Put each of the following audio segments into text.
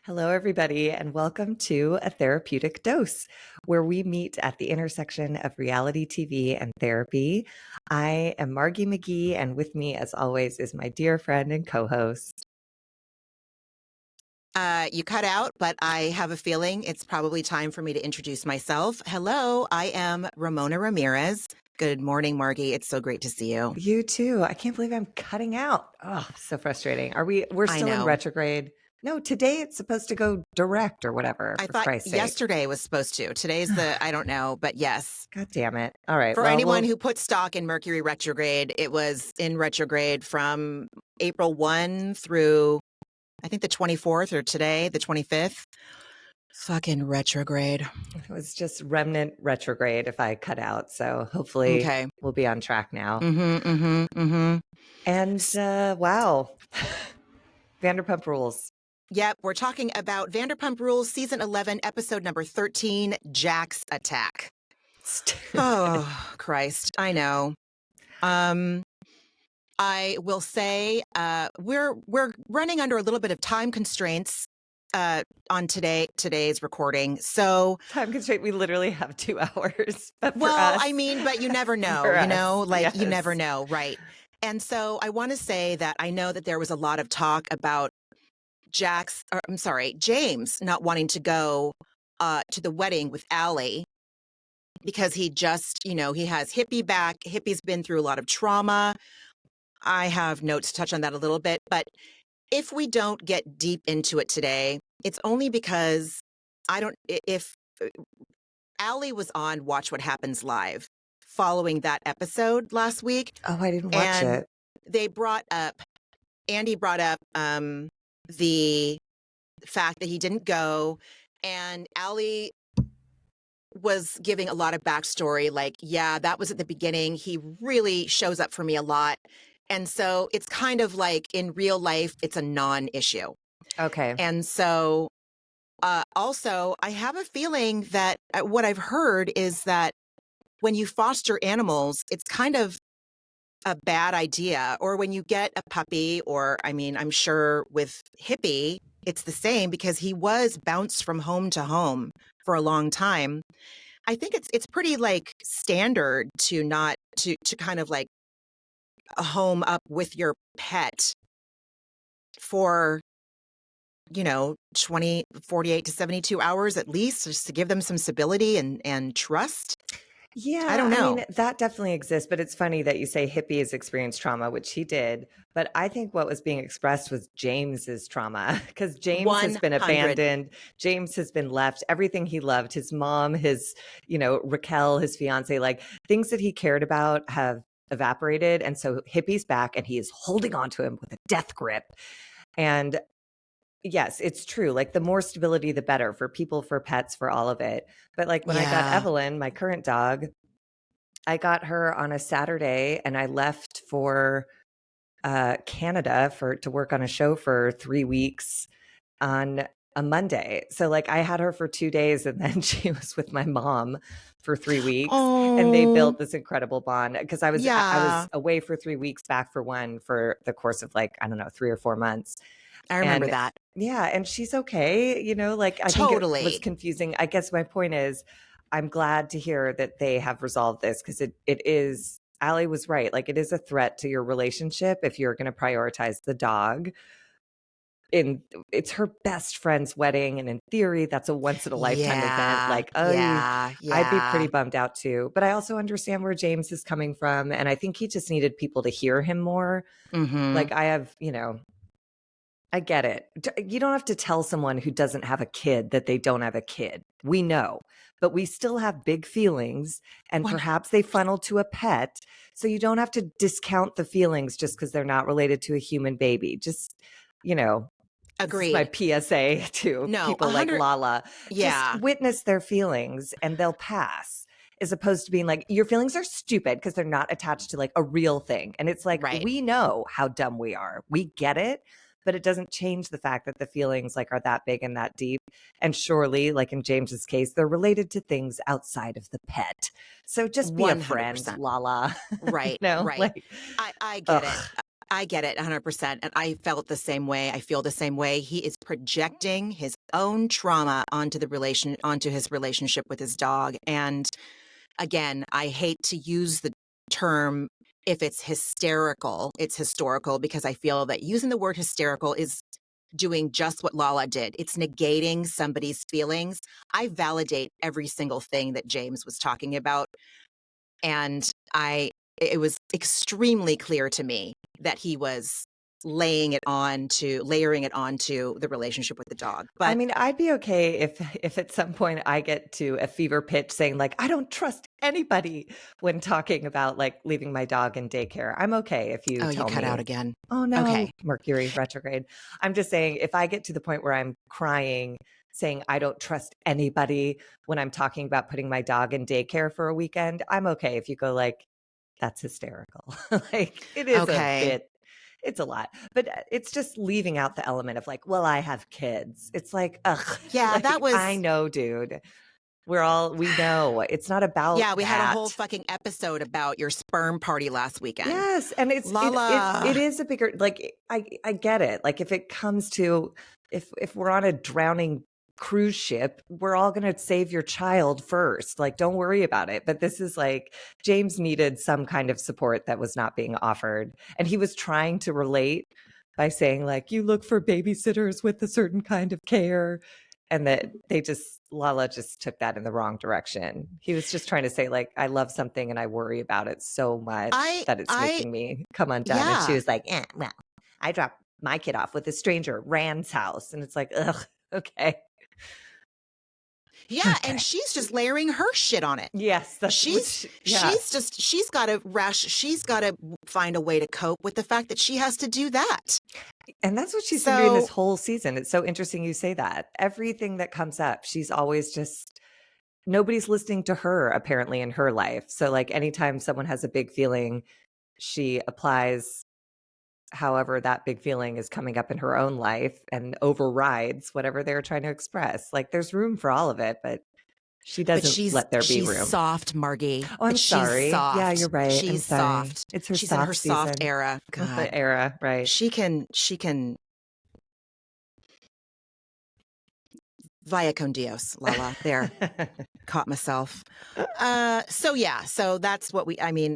Hello, everybody, and welcome to A Therapeutic Dose, where we meet at the intersection of reality TV and therapy. I am Margie McGee, and with me, as always, is my dear friend and co host. You cut out, but I have a feeling it's probably time for me to introduce myself. Hello, I am Ramona Ramirez. Good morning, Margie. It's so great to see you. You too. I can't believe I'm cutting out. Oh, so frustrating. We're I still in know. retrograde? No, today it's supposed to go direct or whatever, I for thought Christ's sake. yesterday was supposed to. Today's I don't know, but yes. God damn it. All right. For anyone who put stock in Mercury retrograde, it was in retrograde from April 1 through, I think, the 24th, or today, the 25th. Fucking retrograde. It was just remnant retrograde if I cut out. So hopefully we'll be on track now. And wow, Vanderpump Rules. Yep, we're talking about Vanderpump Rules Season 11, Episode number 13, Jack's Attack. Stupid. Oh, Christ. I know. I will say we're running under a little bit of time constraints on today's recording. So time constraint, we literally have 2 hours. But I mean, but you never know, you never know, right? And so I want to say that I know that there was a lot of talk about James not wanting to go to the wedding with Allie because he just, he has Hippie back. Hippie's been through a lot of trauma. I have notes to touch on that a little bit, but if we don't get deep into it today, it's only because if Allie was on Watch What Happens Live following that episode last week. Oh, I didn't watch it. Andy brought up the fact that he didn't go, and Allie was giving a lot of backstory, like, yeah, that was at the beginning. He really shows up for me a lot. And so it's kind of like in real life, it's a non-issue. Okay. And so also, I have a feeling that what I've heard is that when you foster animals, it's kind of a bad idea. Or when you get a puppy, or I mean, I'm sure with Hippie, it's the same because he was bounced from home to home for a long time. I think it's pretty like standard to not to kind of like a home up with your pet for 48 to 72 hours at least, just to give them some stability and trust. Yeah, I don't know. I mean, that definitely exists, but it's funny that you say Hippie has experienced trauma, which he did. But I think what was being expressed was James's trauma, because James has been abandoned. James has been left. Everything he loved, his mom, his, Raquel, his fiance, like things that he cared about have evaporated. And so Hippie's back and he is holding on to him with a death grip. And yes, it's true. Like the more stability, the better for people, for pets, for all of it. But like when I got Evelyn, my current dog, I got her on a Saturday and I left for Canada to work on a show for 3 weeks on a Monday. So like I had her for 2 days and then she was with my mom for 3 weeks. And they built this incredible bond because I was away for 3 weeks, back for one, for the course of like, I don't know, 3 or 4 months. I remember that. Yeah. And she's okay. Like I think it was confusing. I guess my point is I'm glad to hear that they have resolved this because it is, Allie was right. Like it is a threat to your relationship if you're going to prioritize the dog. It's her best friend's wedding. And in theory, that's a once in a lifetime event. Like, I'd be pretty bummed out too. But I also understand where James is coming from. And I think he just needed people to hear him more. Like I have, I get it. You don't have to tell someone who doesn't have a kid that they don't have a kid. We know, but we still have big feelings and perhaps they funnel to a pet. So you don't have to discount the feelings just because they're not related to a human baby. Just, Agreed. My PSA to people like Lala. Yeah. Just witness their feelings and they'll pass. As opposed to being like, your feelings are stupid because they're not attached to like a real thing. And it's like, we know how dumb we are. We get it. But it doesn't change the fact that the feelings like are that big and that deep. And surely, like in James's case, they're related to things outside of the pet. So just be 100%. A friend, Lala. Right. Right. Like, I get it. I get it 100%. And I felt the same way. I feel the same way. He is projecting his own trauma onto his relationship with his dog. And again, I hate to use the term if it's hysterical, it's historical, because I feel that using the word hysterical is doing just what Lala did. It's negating somebody's feelings. I validate every single thing that James was talking about. And it was extremely clear to me that he was layering it onto the relationship with the dog. But I mean, I'd be okay if at some point I get to a fever pitch saying like, I don't trust anybody when talking about like leaving my dog in daycare. I'm okay if you tell me. Oh, you cut out again. Oh no, okay. Mercury retrograde. I'm just saying if I get to the point where I'm crying saying I don't trust anybody when I'm talking about putting my dog in daycare for a weekend, I'm okay if you go like, that's hysterical. Like it is a bit, it's a lot, but it's just leaving out the element of like, well, I have kids. It's like, ugh. Yeah, like, that was, I know, dude. We know it's not about yeah, we had a whole fucking episode about your sperm party last weekend. Yes. And it's, it is a bigger, like, I get it. Like if it comes to, if we're on a drowning cruise ship, we're all going to save your child first. Like, don't worry about it. But this is like, James needed some kind of support that was not being offered. And he was trying to relate by saying like, you look for babysitters with a certain kind of care. And that Lala just took that in the wrong direction. He was just trying to say like, I love something and I worry about it so much that it's making me come undone. Yeah. And she was like, well, I dropped my kid off with a stranger, Rand's house. And it's like, ugh, okay. Yeah, okay. And she's just layering her shit on it. Yes, she's got to find a way to cope with the fact that she has to do that. And that's what she's been doing this whole season. It's so interesting you say that. Everything that comes up, she's always just, nobody's listening to her apparently in her life. So like anytime someone has a big feeling, she applies however that big feeling is coming up in her own life and overrides whatever they're trying to express. Like there's room for all of it, but she doesn't let there be room. She's soft, Margie. Oh, I'm sorry. Soft. Yeah, you're right. She's soft. It's her She's soft in her season. Soft era. God. The era, right. She can via con Dios, Lala. There. Caught myself. So that's what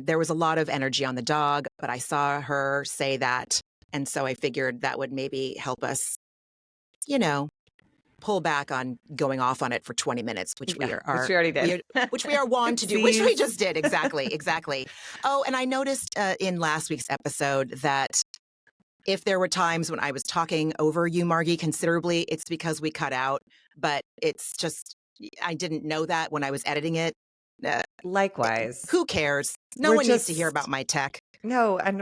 there was a lot of energy on the dog, but I saw her say that. And so I figured that would maybe help us, pull back on going off on it for 20 minutes, which we already did. Which we are wont to do, which we just did. Exactly. Oh, and I noticed in last week's episode that if there were times when I was talking over you, Margie, considerably, it's because we cut out. But it's just, I didn't know that when I was editing it. Likewise. Who cares? No one needs to hear about my tech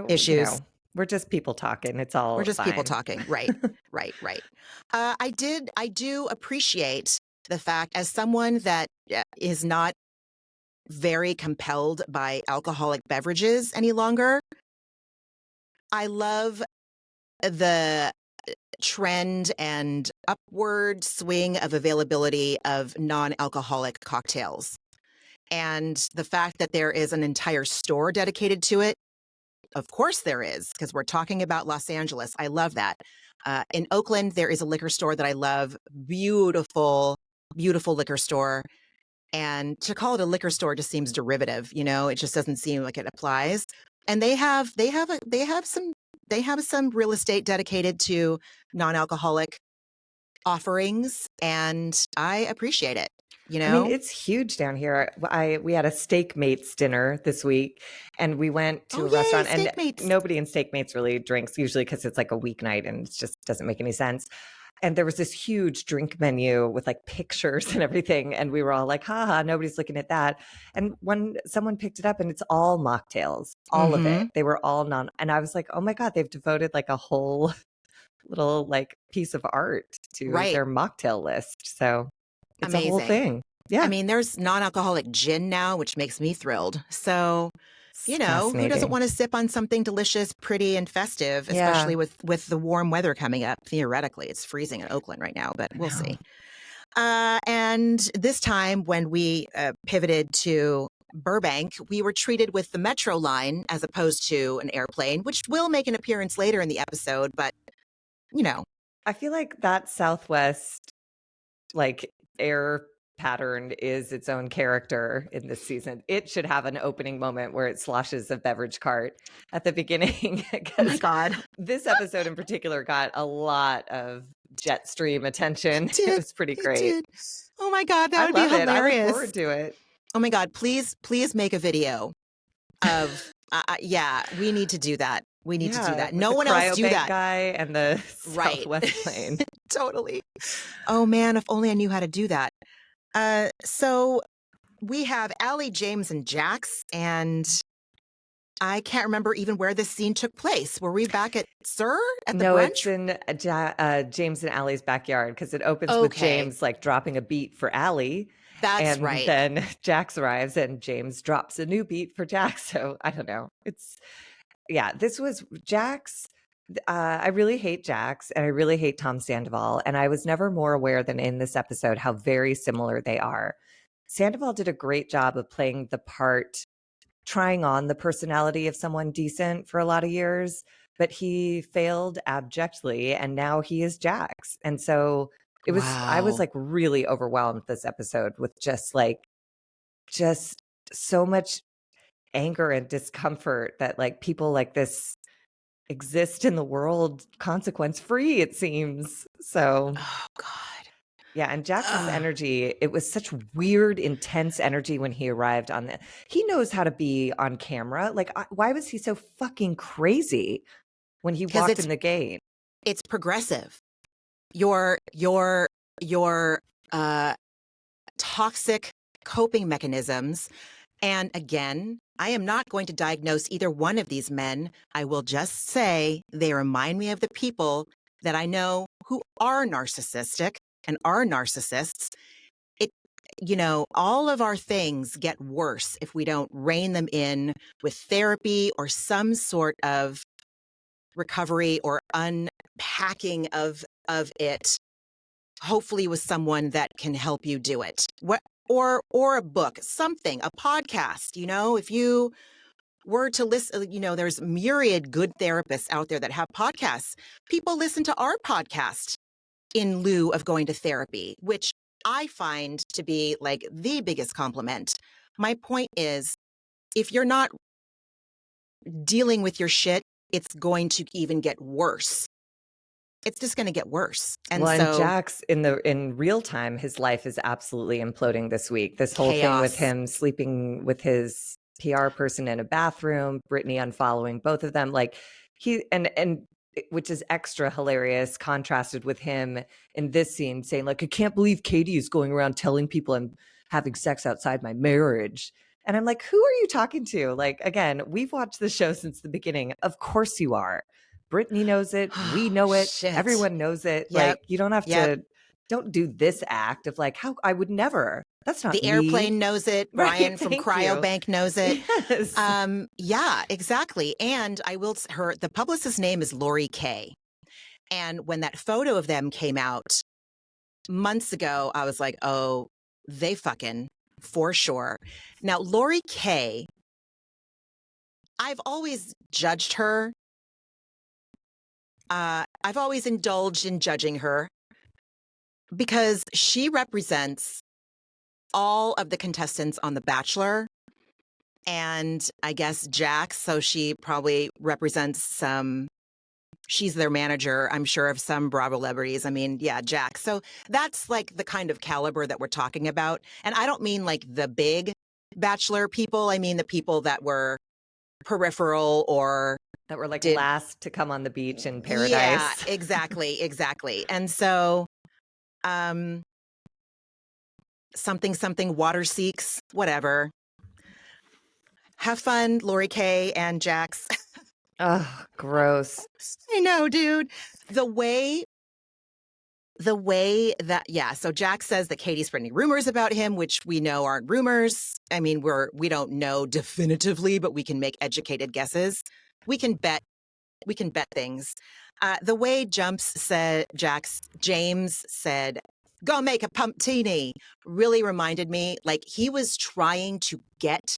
issues. No, we're just people talking. It's all We're just fine. People talking. Right. I do appreciate the fact, as someone that is not very compelled by alcoholic beverages any longer, I love the trend and upward swing of availability of non-alcoholic cocktails. And the fact that there is an entire store dedicated to it, of course there is, because we're talking about Los Angeles. I love that. In Oakland, there is a liquor store that I love. Beautiful, beautiful liquor store. And to call it a liquor store just seems derivative. It just doesn't seem like it applies. And they have some real estate dedicated to non-alcoholic offerings, and I appreciate it. I mean, it's huge down here. We had a Steak Mates dinner this week, and we went to a restaurant, and nobody in Steak Mates really drinks usually because it's like a weeknight and it just doesn't make any sense. And there was this huge drink menu with like pictures and everything. And we were all like, haha, nobody's looking at that. And when someone picked it up, and it's all mocktails, all of it. They were all and I was like, oh my God, they've devoted like a whole little like piece of art to their mocktail list. So it's a whole thing. Yeah. I mean, there's non-alcoholic gin now, which makes me thrilled. So who doesn't want to sip on something delicious, pretty, and festive, especially with the warm weather coming up? Theoretically, it's freezing in Oakland right now, but we'll see. And this time when we pivoted to Burbank, we were treated with the metro line as opposed to an airplane, which will make an appearance later in the episode, but you know. I feel like that Southwest like air pattern is its own character in this season. It should have an opening moment where it sloshes a beverage cart at the beginning. Oh my God. This episode in particular got a lot of jet stream attention. It was pretty great. Oh my God, that would be hilarious. I look forward to it. Oh my God, please make a video of, yeah, we need to do that. We need to do that. No one else do that. Guy and the Southwest plane. Totally. Oh man, if only I knew how to do that. So we have Allie, James, and Jax, and I can't remember even where this scene took place. Were we back at Sir at the brunch? It's in James and Allie's backyard because it opens with James like dropping a beat for Allie. That's right. Then Jax arrives and James drops a new beat for Jax. So I don't know. This was Jax. I really hate Jax and I really hate Tom Sandoval. And I was never more aware than in this episode how very similar they are. Sandoval did a great job of playing the part, trying on the personality of someone decent for a lot of years, but he failed abjectly and now he is Jax. And so I was like really overwhelmed this episode with just so much anger and discomfort that like people like this exist in the world consequence free, it seems. So oh God. Yeah, and Jackson's energy, it was such weird, intense energy when he arrived on the. He knows how to be on camera. Like, why was he so fucking crazy when he walked in the gate? It's progressive. Your toxic coping mechanisms. And again, I am not going to diagnose either one of these men. I will just say they remind me of the people that I know who are narcissistic and are narcissists. All of our things get worse if we don't rein them in with therapy or some sort of recovery or unpacking of it, hopefully with someone that can help you do it. Or a book, something, a podcast. If you were to listen, there's myriad good therapists out there that have podcasts. People listen to our podcast in lieu of going to therapy, which I find to be like the biggest compliment. My point is, if you're not dealing with your shit, it's going to even get worse. It's just going to get worse. And Jax in real time, his life is absolutely imploding this week. This whole thing with him sleeping with his PR person in a bathroom, Brittany unfollowing both of them, like and which is extra hilarious, contrasted with him in this scene saying like, I can't believe Katie is going around telling people I'm having sex outside my marriage. And I'm like, who are you talking to? Like, again, we've watched the show since the beginning. Of course you are. Brittany knows it. We know it. Shit. Everyone knows it. Yep. Like, you don't have to, don't do this act of like, how I would never. That's not the me. Airplane knows it. Right, Ryan from Cryobank knows it. Yes. Yeah, exactly. And the publicist's name is Lori Kay. And when that photo of them came out months ago, I was like, oh, they fucking for sure. Now, Lori Kay, I've always judged her. I've always indulged in judging her because she represents all of the contestants on The Bachelor and I guess Jax. So she probably represents she's their manager, I'm sure, of some Bravo celebrities. I mean, yeah, Jax. So that's like the kind of caliber that we're talking about. And I don't mean like the big Bachelor people. I mean the people that were peripheral or that were like last to come on the beach in paradise. Yeah, exactly. And so, something water seeks, whatever. Have fun, Lori Kay and Jax. Oh, gross. I know, dude. The way that, yeah. So Jax says that Katie's spreading rumors about him, which we know aren't rumors. I mean, we don't know definitively, but we can make educated guesses. We can bet things. The way James said, go make a pumptini really reminded me, like, he was trying to get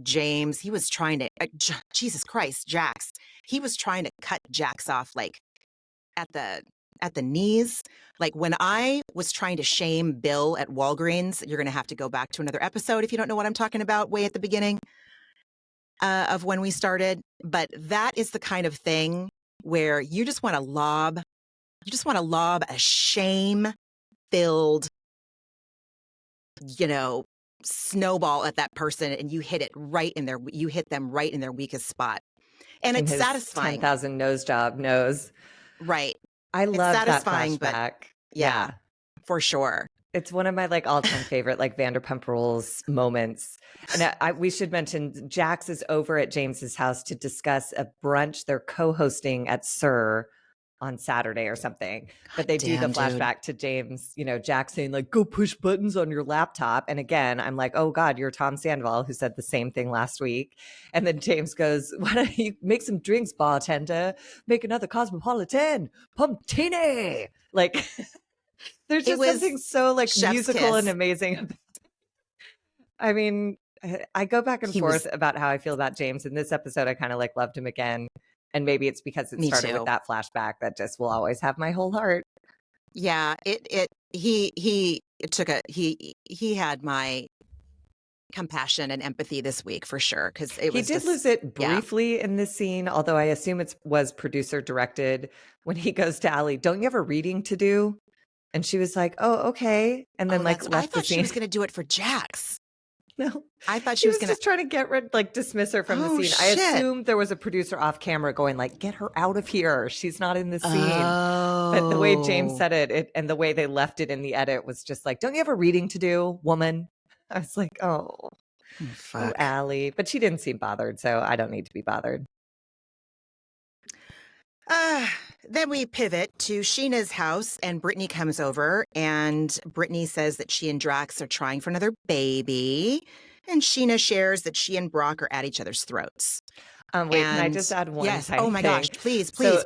James. He was trying to, Jesus Christ, Jax. He was trying to cut Jax off, like, at the knees. Like, when I was trying to shame Bill at Walgreens, you're going to have to go back to another episode if you don't know what I'm talking about, way at the beginning of when we started. But that is the kind of thing where you just want to lob a shame-filled, snowball at that person, and you hit them right in their weakest spot. And in it's his satisfying. 10,000 nose job nose. Right. I love that flashback. But yeah, for sure. It's one of my like all-time favorite like Vanderpump Rules moments. And we should mention Jax is over at James's house to discuss a brunch they're co-hosting at Sir on Saturday or something. But they do the flashback to James, Jax saying like, go push buttons on your laptop. And again, I'm like, oh God, you're Tom Sandoval who said the same thing last week. And then James goes, why don't you make some drinks, bartender? Make another Cosmopolitan Pumptini. Like there's just something so like musical and amazing. I mean, I go back and forth about how I feel about James. In this episode, I kind of like loved him again. And maybe it's because it started with that flashback that just will always have my whole heart. Yeah, he had my compassion and empathy this week for sure, because he did lose it briefly in this scene, although I assume it was producer directed when he goes to Allie, don't you have a reading to do? And she was like, oh, okay. And then left the scene. I thought she was going to do it for Jax. No, I thought she was going to just trying to get rid, like dismiss her from the scene. Shit. I assumed there was a producer off camera going like, get her out of here. She's not in the scene. But the way James said it and the way they left it in the edit was just like, don't you have a reading to do, woman? I was like, oh Allie. But she didn't seem bothered, so I don't need to be bothered. Then we pivot to Sheena's house, and Brittany comes over, and Brittany says that she and Drax are trying for another baby, and Sheena shares that she and Brock are at each other's throats. Wait, can I just add one tiny Oh my thing? gosh,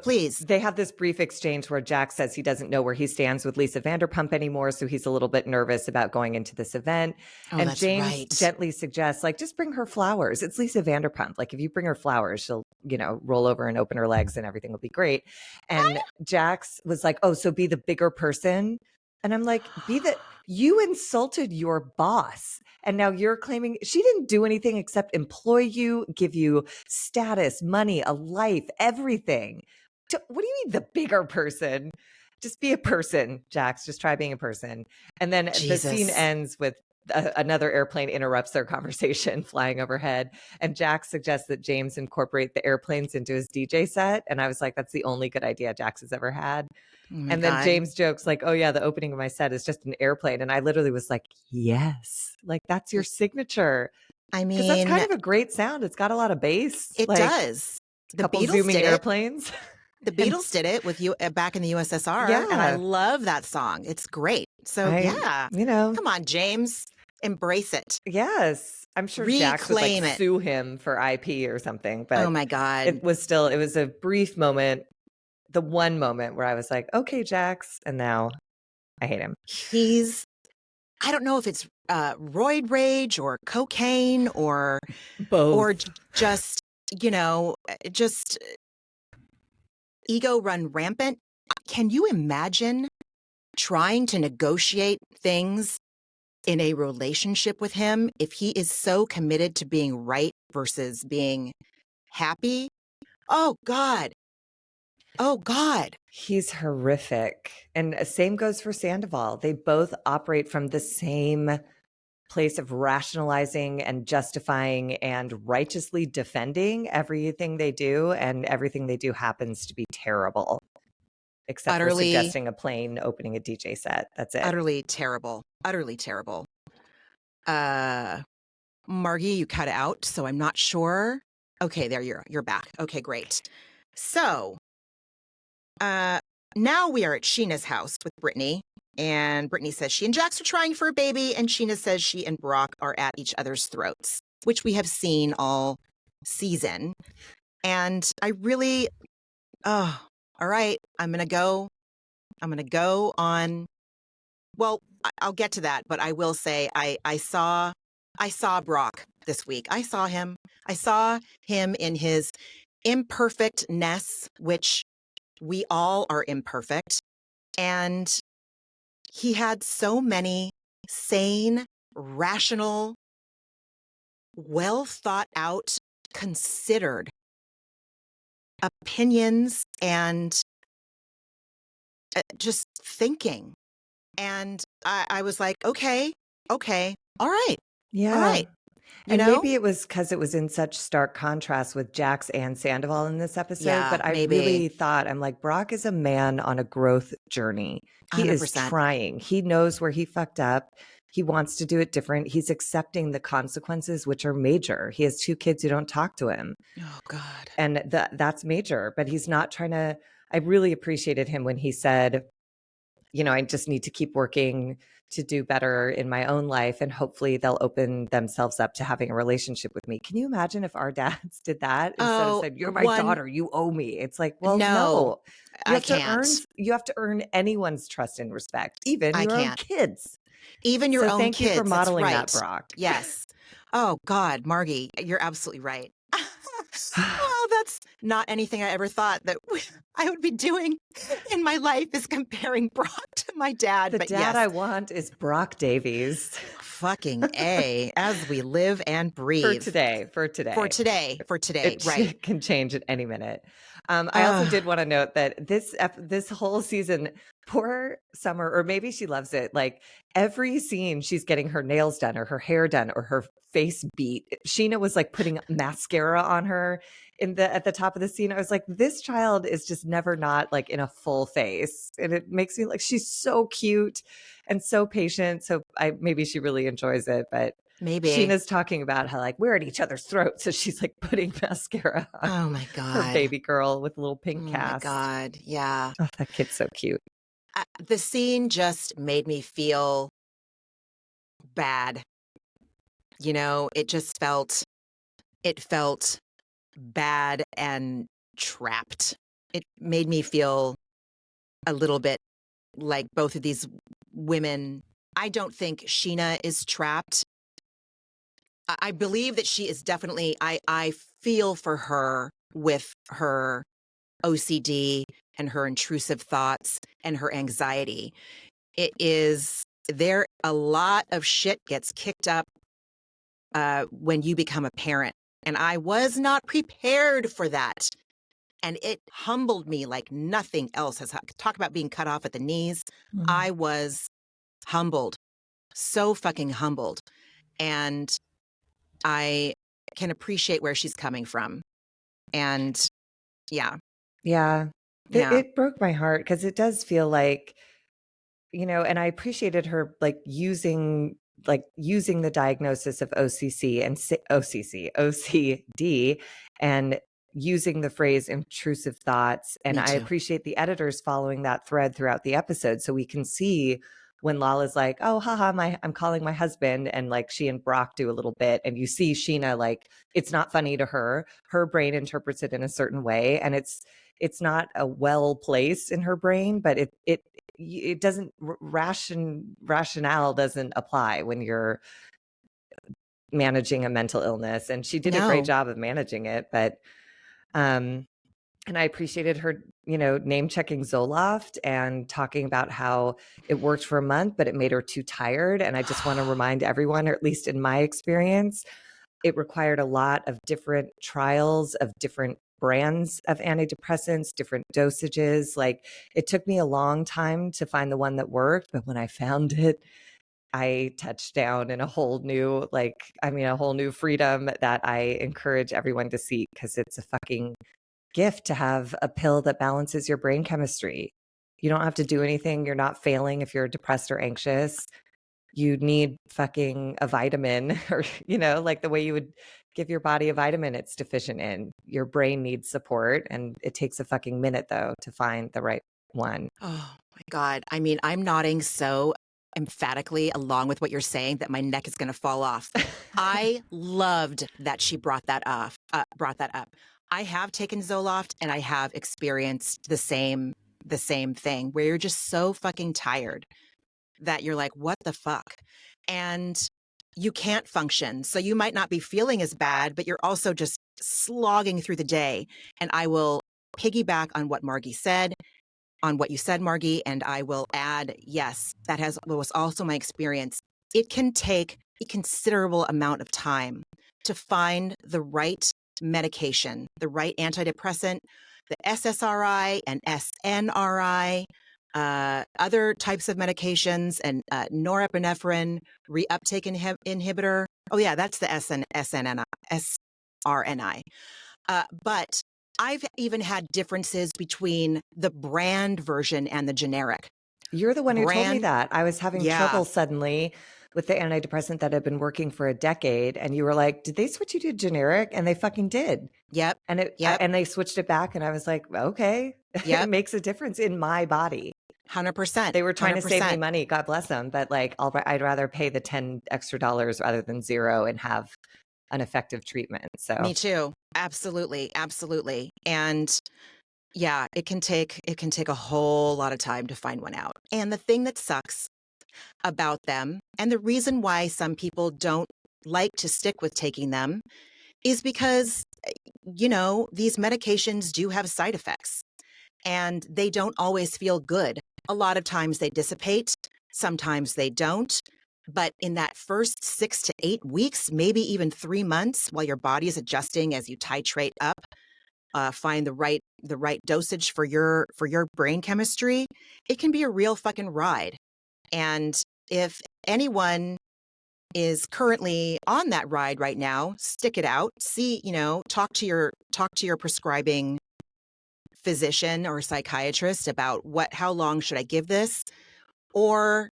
please. They have this brief exchange where Jax says he doesn't know where he stands with Lisa Vanderpump anymore, so he's a little bit nervous about going into this event. And James gently suggests, like, just bring her flowers. It's Lisa Vanderpump. Like, if you bring her flowers, she'll, roll over and open her legs and everything will be great. And Jax was like, oh, so be the bigger person. And I'm like, you insulted your boss. And now you're claiming she didn't do anything except employ you, give you status, money, a life, everything. What do you mean the bigger person? Just be a person, Jax. Just try being a person. And then the scene ends with another airplane interrupts their conversation flying overhead. And Jax suggests that James incorporate the airplanes into his DJ set. And I was like, that's the only good idea Jax has ever had. And then James jokes like, oh yeah, the opening of my set is just an airplane. And I literally was like, yes, like that's your signature. I mean, that's kind of a great sound. It's got a lot of bass. It does. The Beatles zooming airplanes. The Beatles did it with you back in the USSR. Yeah. And I love that song. It's great. So come on, James, embrace it. Yes. I'm sure Jax would like sue him for IP or something. But oh my God. It was a brief moment. The one moment where I was like, okay, Jax. And now I hate him. I don't know if it's roid rage or cocaine or both, or just, just ego run rampant. Can you imagine trying to negotiate things in a relationship with him if he is so committed to being right versus being happy? Oh God. Oh God. He's horrific. And same goes for Sandoval. They both operate from the same place of rationalizing and justifying and righteously defending everything they do. And everything they do happens to be terrible. Except for suggesting a plane opening a DJ set. That's it. Utterly terrible. Utterly terrible. Margie, you cut out, so I'm not sure. Okay, there you're back. Okay, great. So now we are at Sheena's house with Brittany, and Brittany says she and Jax are trying for a baby, and Sheena says she and Brock are at each other's throats, which we have seen all season. And I really, all right, I'm going to go on. well, I'll get to that, but I will say I saw Brock this week. I saw him in his imperfectness, which we all are imperfect. And he had so many sane, rational, well thought out, considered opinions and just thinking. And I was like, okay, all right. Yeah. All right. And maybe it was because it was in such stark contrast with Jax and Sandoval in this episode. Yeah, but I really thought, I'm like, Brock is a man on a growth journey. He 100%. is trying. He knows where he fucked up. He wants to do it different. He's accepting the consequences, which are major. He has 2 kids who don't talk to him. Oh, God. And that's major. But he's not trying to. I really appreciated him when he said, I just need to keep working to do better in my own life, and hopefully they'll open themselves up to having a relationship with me. Can you imagine if our dads did that instead of saying, you're my daughter, you owe me? It's like, well, no. You have to earn anyone's trust and respect, even your own kids. Even your own thank kids. You for modeling right. that, Brock. Yes. Oh, God, Margie, you're absolutely right. Well, that's not anything I ever thought that I would be doing in my life, is comparing Brock to my dad. The dad I want is Brock Davies. Fucking A, as we live and breathe. For today. It right. can change at any minute. I also did want to note that this whole season, poor Summer, or maybe she loves it, like every scene she's getting her nails done or her hair done or her face beat. Sheena was like putting mascara on her at the top of the scene. I was like, this child is just never not like in a full face. And it makes me like, she's so cute and so patient. So maybe she really enjoys it, but maybe Sheena's talking about how like we're at each other's throats. So she's like putting mascara on oh my God, her baby girl with a little pink cast. Oh my God. Yeah. Oh, that kid's so cute. The scene just made me feel bad. It just felt bad and trapped. It made me feel a little bit like both of these women. I don't think Sheena is trapped. I believe that she is definitely, I feel for her with her OCD and her intrusive thoughts and her anxiety. A lot of shit gets kicked up when you become a parent. And I was not prepared for that. And it humbled me like nothing else has. Talk about being cut off at the knees. Mm-hmm. I was humbled, so fucking humbled. And I can appreciate where she's coming from. And yeah. It broke my heart because it does feel like, and I appreciated her like using the diagnosis of OCD and using the phrase intrusive thoughts. And I appreciate the editors following that thread throughout the episode. So we can see when Lala's like, oh, haha, I'm calling my husband. And like she and Brock do a little bit. And you see Sheena, like, it's not funny to her. Her brain interprets it in a certain way. And it's not a well place in her brain, but it doesn't rationale doesn't apply when you're managing a mental illness. And she did a great job of managing it, but and I appreciated her, name checking Zoloft and talking about how it worked for a month, but it made her too tired. And I just want to remind everyone, or at least in my experience, it required a lot of different trials of different brands of antidepressants, different dosages. Like it took me a long time to find the one that worked, but when I found it, I touched down in a whole new freedom that I encourage everyone to seek, because it's a fucking gift to have a pill that balances your brain chemistry. You don't have to do anything. You're not failing if you're depressed or anxious. You need fucking a vitamin, or, like the way you would give your body a vitamin it's deficient in. Your brain needs support, and it takes a fucking minute though to find the right one. Oh my God. I mean, I'm nodding so emphatically along with what you're saying that my neck is going to fall off. I loved that she brought that up. I have taken Zoloft and I have experienced the same thing where you're just so fucking tired that you're like, what the fuck? And you can't function. So you might not be feeling as bad, but you're also just slogging through the day. And I will piggyback on what Margie said, on what you said, Margie, and I will add, yes, was also my experience. It can take a considerable amount of time to find the right medication, the right antidepressant, the SSRI and SNRI, other types of medications, and norepinephrine reuptake inhibitor. Oh yeah, that's the SRNI. But I've even had differences between the brand version and the generic. You're the one who told me that. I was having trouble suddenly with the antidepressant that had been working for a decade. And you were like, did they switch you to generic? And they fucking did. Yep. And they switched it back. And I was like, okay, it makes a difference in my body. 100%. They were trying to save me money. God bless them. But like, I'd rather pay the $10 extra rather than zero and have an effective treatment. So me too. Absolutely. Absolutely. And yeah, it can take a whole lot of time to find one out. And the thing that sucks about them, and the reason why some people don't like to stick with taking them, is because, you know, these medications do have side effects and they don't always feel good. A lot of times they dissipate, sometimes they don't. But in that first 6 to 8 weeks, maybe even 3 months, while your body is adjusting as you titrate up, find the right dosage for your brain chemistry, it can be a real fucking ride. And if anyone is currently on that ride right now, stick it out. See, you know, talk to your prescribing physician or psychiatrist about how long should I give this, or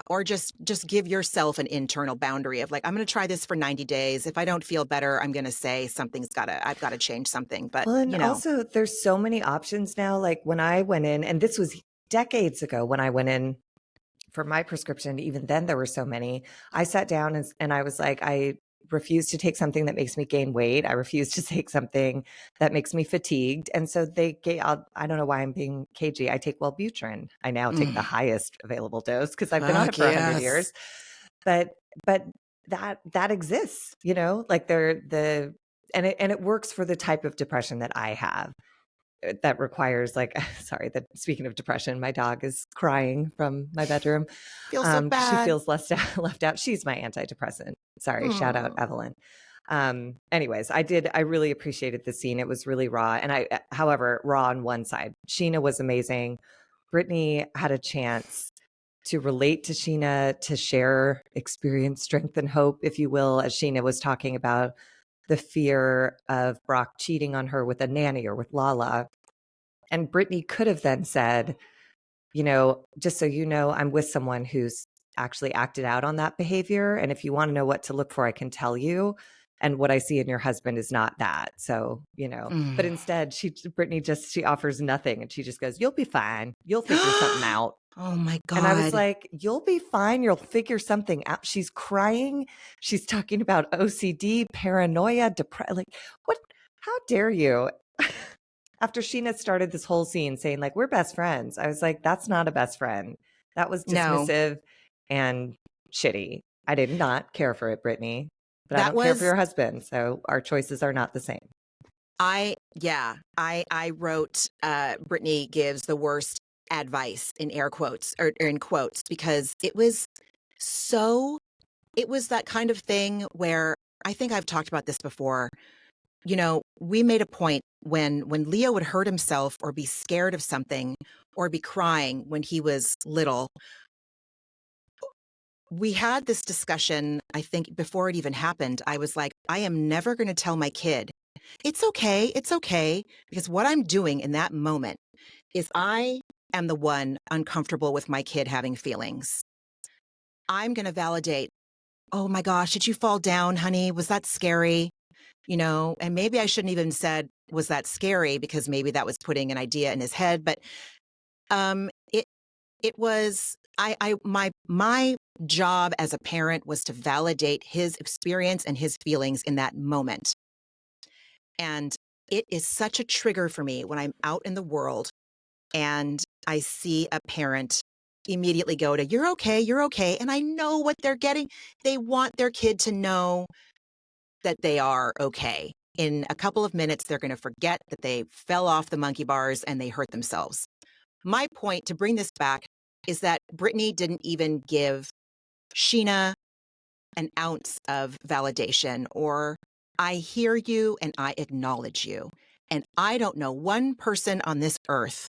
or just give yourself an internal boundary of like, I'm going to try this for 90 days. If I don't feel better, I'm going to say I've got to change something. But well, and you know, also there's so many options now. Like when I went in, and this was decades ago when I went in for my prescription, even then there were so many. I sat down and I was like, I refuse to take something that makes me gain weight. I refuse to take something that makes me fatigued. And so I don't know why I'm being cagey. I take Wellbutrin. I now take the highest available dose because I've been on it for 100 years. But that exists, you know, like and it works for the type of depression that I have. That requires sorry, that speaking of depression, my dog is crying from my bedroom. Feels so bad. She feels left out. She's my antidepressant. Sorry. Shout out Evelyn. Anyways, I really appreciated the scene. It was really raw. And however, raw on one side, Sheena was amazing. Brittany had a chance to relate to Sheena, to share experience, strength, and hope, if you will, as Sheena was talking about the fear of Brock cheating on her with a nanny or with Lala. And Brittany could have then said, you know, just so you know, I'm with someone who's actually acted out on that behavior. And if you want to know what to look for, I can tell you. And what I see in your husband is not that. So, you know, but instead Brittany she offers nothing. And she just goes, you'll be fine. You'll figure something out. Oh my God. And I was like, you'll be fine. You'll figure something out. She's crying. She's talking about OCD, paranoia, depression. Like, what? How dare you? After Sheena started this whole scene saying like, we're best friends. I was like, that's not a best friend. That was dismissive and shitty. I did not care for it, Brittany, but I don't care for your husband. So our choices are not the same. I wrote, Brittany gives the worst advice in air quotes or in quotes, because it was that kind of thing where I think I've talked about this before. You know, we made a point when Leo would hurt himself or be scared of something or be crying when he was little. We had this discussion, I think, before it even happened. I was like, I am never going to tell my kid, it's okay, because what I'm doing in that moment is I am the one uncomfortable with my kid having feelings. I'm going to validate, oh my gosh, did you fall down, honey? Was that scary? You know, and maybe I shouldn't even said, was that scary? Because maybe that was putting an idea in his head. But it was, my job as a parent was to validate his experience and his feelings in that moment. And it is such a trigger for me when I'm out in the world and I see a parent immediately go to, you're okay, you're okay. And I know what they're getting. They want their kid to know that they are okay. In a couple of minutes, they're going to forget that they fell off the monkey bars and they hurt themselves. My point to bring this back is that Brittany didn't even give Sheena an ounce of validation or I hear you and I acknowledge you. And I don't know one person on this earth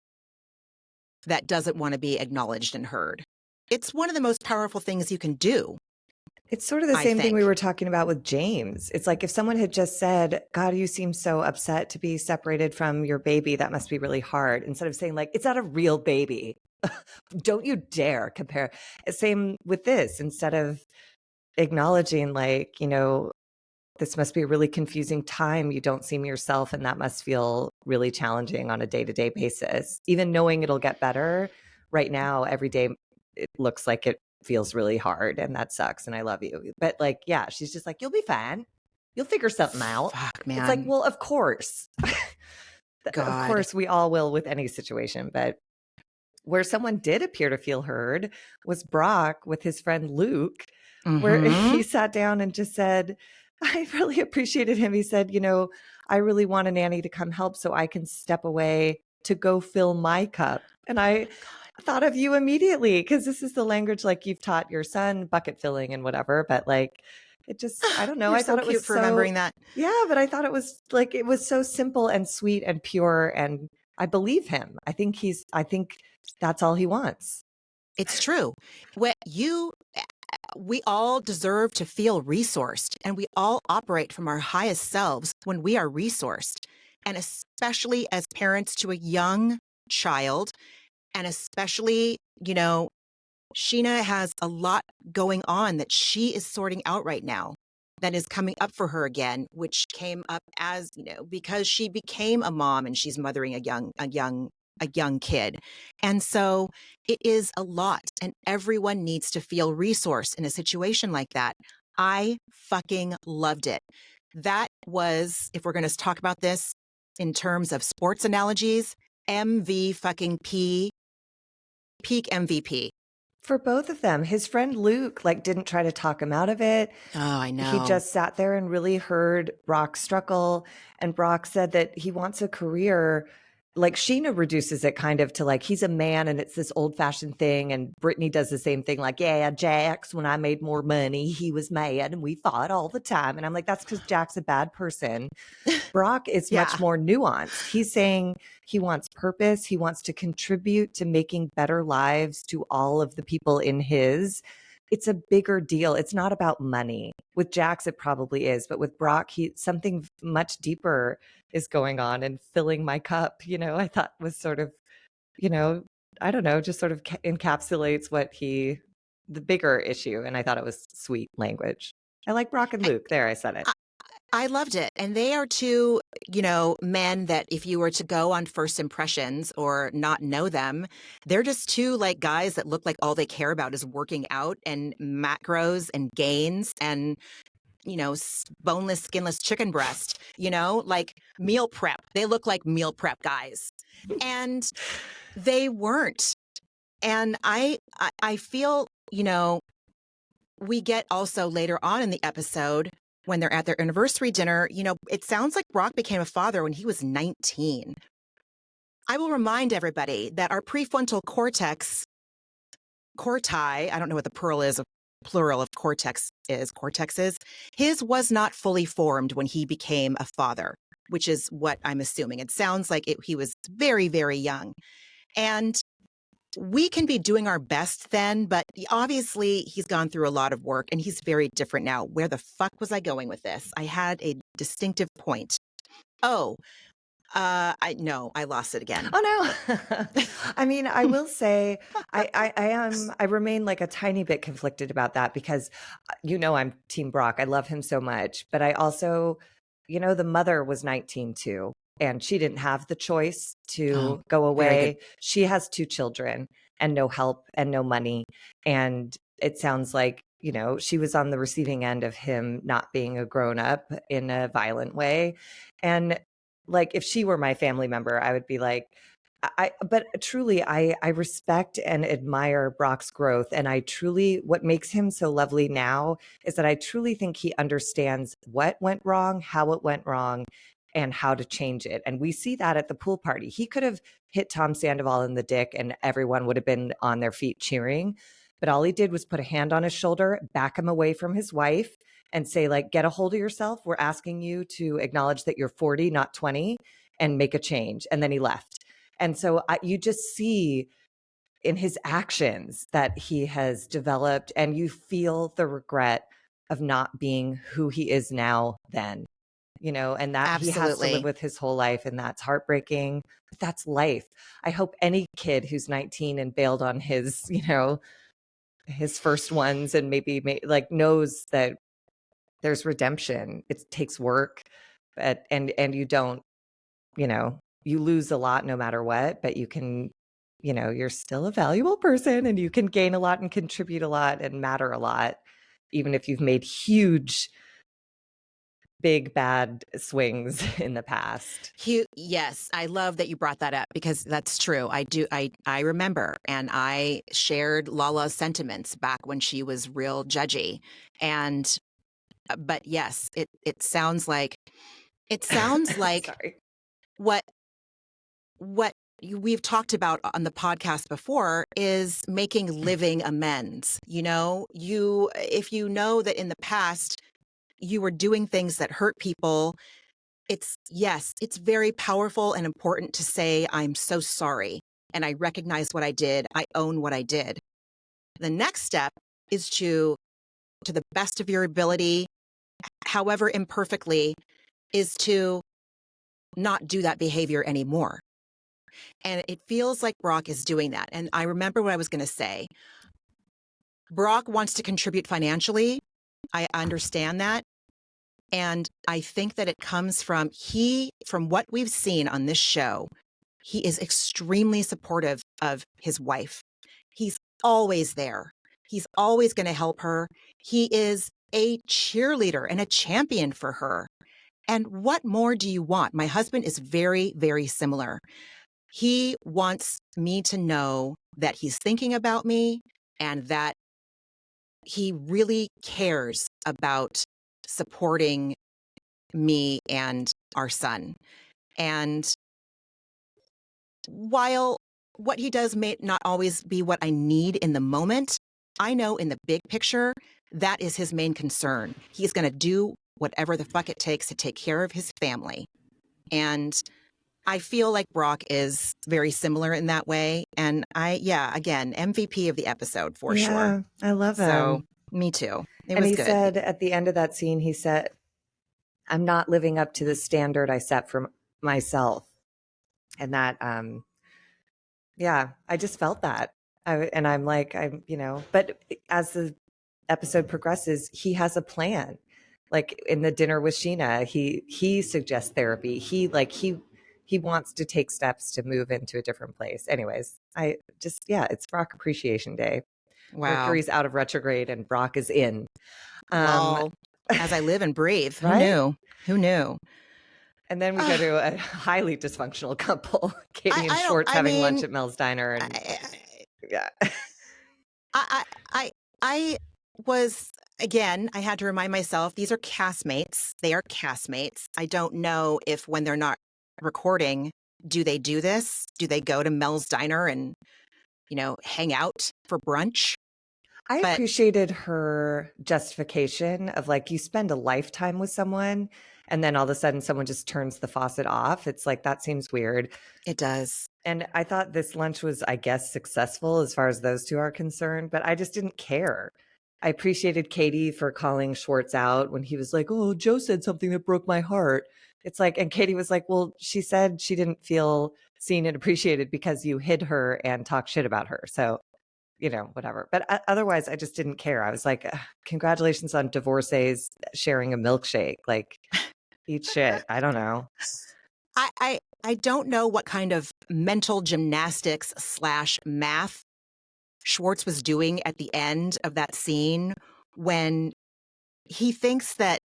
that doesn't want to be acknowledged and heard. It's one of the most powerful things you can do. It's sort of the same thing we were talking about with James. It's like if someone had just said, God, you seem so upset to be separated from your baby. That must be really hard. Instead of saying like, it's not a real baby. Don't you dare compare. Same with this. Instead of acknowledging like, you know, this must be a really confusing time. You don't seem yourself. And that must feel really challenging on a day-to-day basis. Even knowing it'll get better right now, every day, it looks like it feels really hard and that sucks. And I love you. But like, yeah, she's just like, you'll be fine. You'll figure something out. Fuck, man. It's like, well, of course. Of course we all will with any situation. But where someone did appear to feel heard was Brock with his friend Luke, where he sat down and just said, I really appreciated him. He said, you know, I really want a nanny to come help so I can step away to go fill my cup. And I thought of you immediately because this is the language like you've taught your son bucket filling and whatever. But like, it just, I don't know. You're I thought so it was for remembering that. Yeah, but I thought it was like, it was so simple and sweet and pure. And I believe him. I think that's all he wants. It's true. We all deserve to feel resourced, and we all operate from our highest selves when we are resourced. And especially as parents to a young child, and especially, you know, Sheena has a lot going on that she is sorting out right now that is coming up for her again, which came up as, you know, because she became a mom and she's mothering a young kid. And so it is a lot, and everyone needs to feel resourced in a situation like that. I fucking loved it. That was, if we're going to talk about this in terms of sports analogies, MV fucking P, peak MVP. For both of them. His friend Luke like didn't try to talk him out of it. Oh, I know. He just sat there and really heard Brock struggle. And Brock said that he wants a career. Like Sheena reduces it kind of to like, he's a man and it's this old fashioned thing. And Brittany does the same thing. Like, yeah, Jax, when I made more money, he was mad and we fought all the time. And I'm like, that's because Jack's a bad person. Brock is much more nuanced. He's saying he wants purpose. He wants to contribute to making better lives to all of the people in his. It's a bigger deal. It's not about money. With Jax, it probably is. But with Brock, something much deeper is going on, and filling my cup, you know, I thought was sort of, you know, I don't know, just sort of encapsulates the bigger issue. And I thought it was sweet language. I like Brock and Luke. There, I said it. I loved it. And they are two, you know, men that if you were to go on first impressions or not know them, they're just two like guys that look like all they care about is working out and macros and gains and, you know, boneless, skinless chicken breast, you know, like meal prep. They look like meal prep guys. And they weren't. And I feel, you know, we get also later on in the episode when they're at their anniversary dinner, you know, it sounds like Brock became a father when he was 19. I will remind everybody that our prefrontal cortex, corti, I don't know what the plural of cortexes, his was not fully formed when he became a father, which is what I'm assuming. It sounds like he was very, very young. And we can be doing our best then, but obviously he's gone through a lot of work and he's very different now. Where the fuck was I going with this? I had a distinctive point. I lost it again. Oh no. I mean, I will say I remain like a tiny bit conflicted about that because, you know, I'm Team Brock. I love him so much, but I also, you know, the mother was 19 too. And she didn't have the choice to go away. She has 2 children and no help and no money. And it sounds like, you know, she was on the receiving end of him not being a grown up in a violent way. And like, if she were my family member, I would be like, but truly, I respect and admire Brock's growth. And what makes him so lovely now is that I truly think he understands what went wrong, how it went wrong, and how to change it. And we see that at the pool party. He could have hit Tom Sandoval in the dick and everyone would have been on their feet cheering. But all he did was put a hand on his shoulder, back him away from his wife, and say, like, get a hold of yourself. We're asking you to acknowledge that you're 40, not 20, and make a change. And then he left. And so you just see in his actions that he has developed, and you feel the regret of not being who he is now then, and that Absolutely. he has to live with his whole life. And that's heartbreaking, but that's life. I hope any kid who's 19 and bailed on his, his first ones and maybe like knows that there's redemption. It takes work, but, and you don't, you lose a lot no matter what, but you can, you're still a valuable person and you can gain a lot and contribute a lot and matter a lot, even if you've made huge, big, bad swings in the past. Yes, I love that you brought that up because that's true. I remember, and I shared Lala's sentiments back when she was real judgy. And, but yes, it sounds like Sorry. what we've talked about on the podcast before is making living amends. If you know that in the past you were doing things that hurt people, it's very powerful and important to say, I'm so sorry. And I recognize what I did. I own what I did. The next step is to the best of your ability, however imperfectly, is to not do that behavior anymore. And it feels like Brock is doing that. And I remember what I was going to say. Brock wants to contribute financially. I understand that. And I think that it comes from what we've seen on this show, he is extremely supportive of his wife. He's always there. He's always going to help her. He is a cheerleader and a champion for her. And what more do you want? My husband is very, very similar. He wants me to know that he's thinking about me and that he really cares about supporting me and our son. And while what he does may not always be what I need in the moment, I know in the big picture, that is his main concern. He's going to do whatever the fuck it takes to take care of his family. And I feel like Brock is very similar in that way. And again, MVP of the episode for sure. Yeah, I love him. So, me too. It and was he good. said at the end of that scene, he said, I'm not living up to the standard I set for myself. And that, I just felt that. I'm like, but as the episode progresses, he has a plan. Like in the dinner with Sheena, he suggests therapy. He wants to take steps to move into a different place. Anyways, it's Brock Appreciation Day. Wow. Mercury's out of retrograde and Brock is in. As I live and breathe. Right? Who knew? And then we go to a highly dysfunctional couple, Katie and Schwartz having lunch at Mel's Diner. And I was, again, I had to remind myself, these are castmates. They are castmates. I don't know if when they're not recording, do they do this? Do they go to Mel's Diner and, hang out for brunch? I appreciated her justification of like, you spend a lifetime with someone and then all of a sudden someone just turns the faucet off. It's like, that seems weird. It does. And I thought this lunch was, I guess, successful as far as those two are concerned, but I just didn't care. I appreciated Katie for calling Schwartz out when he was like, oh, Joe said something that broke my heart. It's like, and Katie was like, well, she said she didn't feel seen and appreciated because you hid her and talked shit about her. So, whatever. But otherwise, I just didn't care. I was like, congratulations on divorcees sharing a milkshake. Like, eat shit. I don't know. I don't know what kind of mental gymnastics / math Schwartz was doing at the end of that scene when he thinks that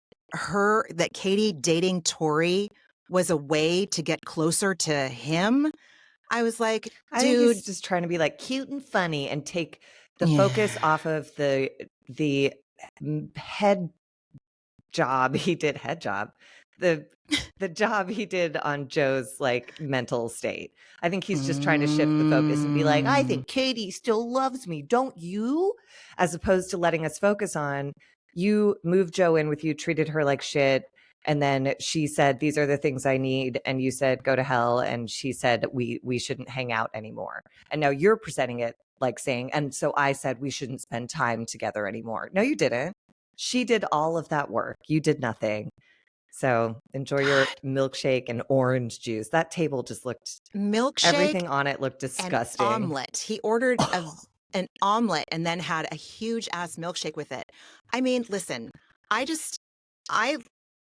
Katie dating Tori was a way to get closer to him. I was like, I think dude. he's just trying to be like cute and funny and take the Yeah. focus off of the head job he did, the job he did on Joe's like mental state. I think he's just trying to shift the focus and be like, I think Katie still loves me, don't you? As opposed to letting us focus on, you moved Joe in with you, treated her like shit. And then she said, these are the things I need. And you said, go to hell. And she said, we shouldn't hang out anymore. And now you're presenting it like saying, and so I said, we shouldn't spend time together anymore. No, you didn't. She did all of that work. You did nothing. So enjoy your milkshake and orange juice. That table just looked, everything on it looked disgusting. An omelet. He ordered an omelet and then had a huge ass milkshake with it. I mean, listen, I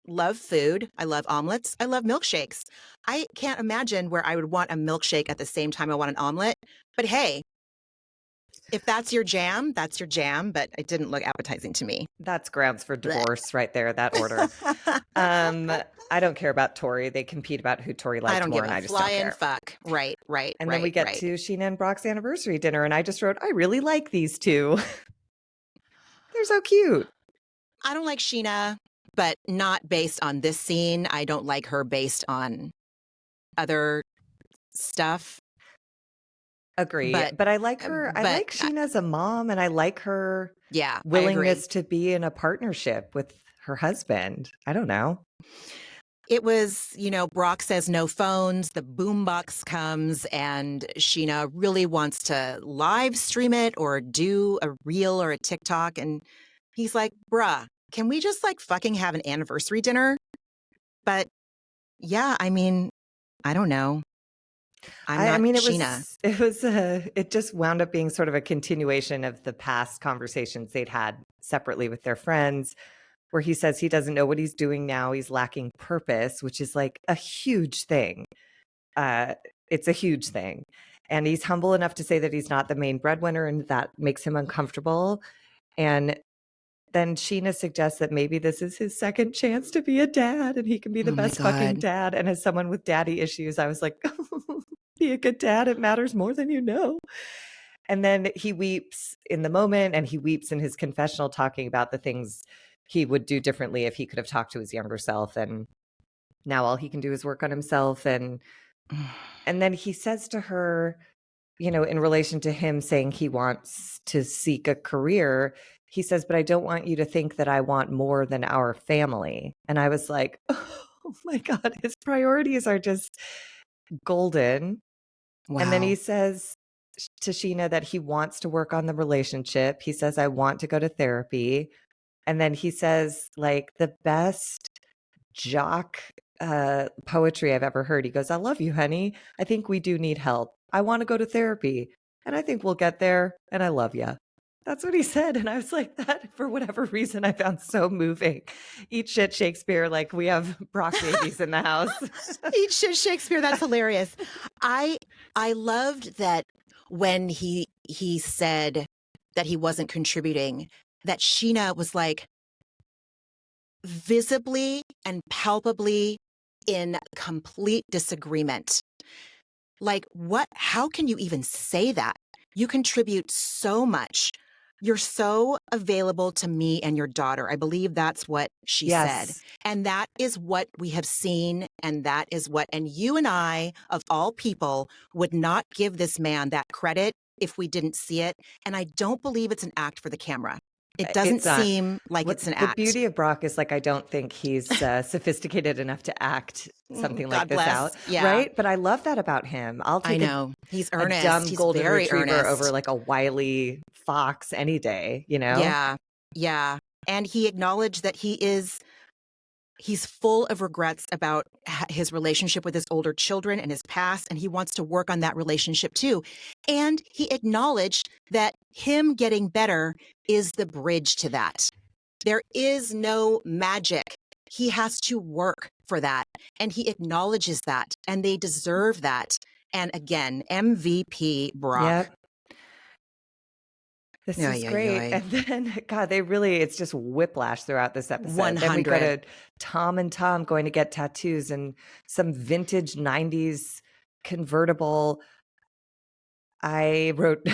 love food. I love omelets. I love milkshakes. I can't imagine where I would want a milkshake at the same time I want an omelet. But hey, if that's your jam, that's your jam. But it didn't look appetizing to me. That's grounds for divorce right there, that order. I don't care about Tori. They compete about who Tori liked more, and I just don't care. Fuck. Right. And then we get to Sheena and Brock's anniversary dinner, and I just wrote, I really like these two. They're so cute. I don't like Sheena, but not based on this scene. I don't like her based on other stuff. Agree. But I like her. I like Sheena as a mom, and I like her willingness to be in a partnership with her husband. I don't know. It was, Brock says no phones, the boombox comes, and Sheena really wants to live stream it or do a reel or a TikTok. And he's like, bruh, can we just like fucking have an anniversary dinner? But yeah, I mean, I don't know. It just wound up being sort of a continuation of the past conversations they'd had separately with their friends, where he says he doesn't know what he's doing now. He's lacking purpose, which is like a huge thing. It's a huge thing. And he's humble enough to say that he's not the main breadwinner, and that makes him uncomfortable. And then Sheena suggests that maybe this is his second chance to be a dad, and he can be the best fucking dad. And as someone with daddy issues, I was like, be a good dad. It matters more than you know. And then he weeps in the moment, and he weeps in his confessional, talking about the things he would do differently if he could have talked to his younger self. And now all he can do is work on himself. And then he says to her, in relation to him saying he wants to seek a career, he says, but I don't want you to think that I want more than our family. And I was like, oh my God, his priorities are just golden. Wow. And then he says to Sheena that he wants to work on the relationship. He says, I want to go to therapy. And then he says, like, the best jock poetry I've ever heard. He goes, I love you, honey. I think we do need help. I want to go to therapy, and I think we'll get there, and I love you. That's what he said. And I was like, that, for whatever reason, I found so moving. Eat shit, Shakespeare. Like, we have Brock babies in the house. Eat shit, Shakespeare. That's hilarious. I loved that when he said that he wasn't contributing, that Sheena was like visibly and palpably in complete disagreement. Like, what? How can you even say that? You contribute so much. You're so available to me and your daughter. I believe that's what she said. And that is what we have seen. And that is what, and you and I, of all people, would not give this man that credit if we didn't see it. And I don't believe it's an act for the camera. It doesn't seem like it's an act. The beauty of Brock is, like, I don't think he's sophisticated enough to act something like this out. Yeah. Right? But I love that about him. I'll take he's earnest. A dumb he's golden very retriever earnest. over like a wily fox any day, Yeah. Yeah. And he acknowledged that he's full of regrets about his relationship with his older children and his past, and he wants to work on that relationship too. And he acknowledged that him getting better is the bridge to that. There is no magic. He has to work for that. And he acknowledges that, and they deserve that. And again, MVP Brock. Yep. This is great. And then, God, it's just whiplash throughout this episode. 100. Then we go to Tom and Tom going to get tattoos and some vintage 90s convertible. I wrote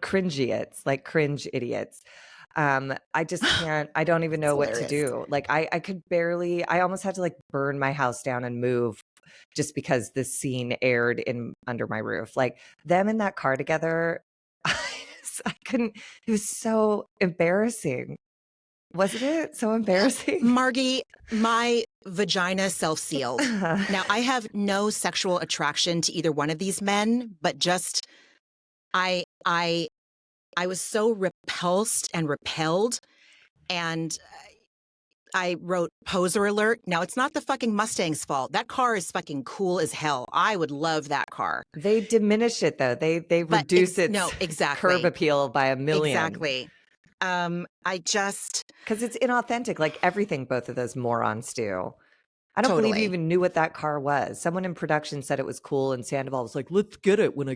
cringeiots, like cringe idiots. I just can't, I don't even know what to do. Like I could barely, I almost had to like burn my house down and move just because this scene aired in under my roof. Like them in that car together, I couldn't, it was so embarrassing. Wasn't it so embarrassing? Margie, my vagina self-sealed. Now, I have no sexual attraction to either one of these men, but just I was so repulsed and repelled, and I wrote poser alert. Now, it's not the fucking Mustang's fault. That car is fucking cool as hell. I would love that car. They diminish it though. They reduce its curb appeal by a million. Exactly. I just, because it's inauthentic, like everything both of those morons do. I don't believe you even knew what that car was. Someone in production said it was cool, and Sandoval was like, "Let's get it when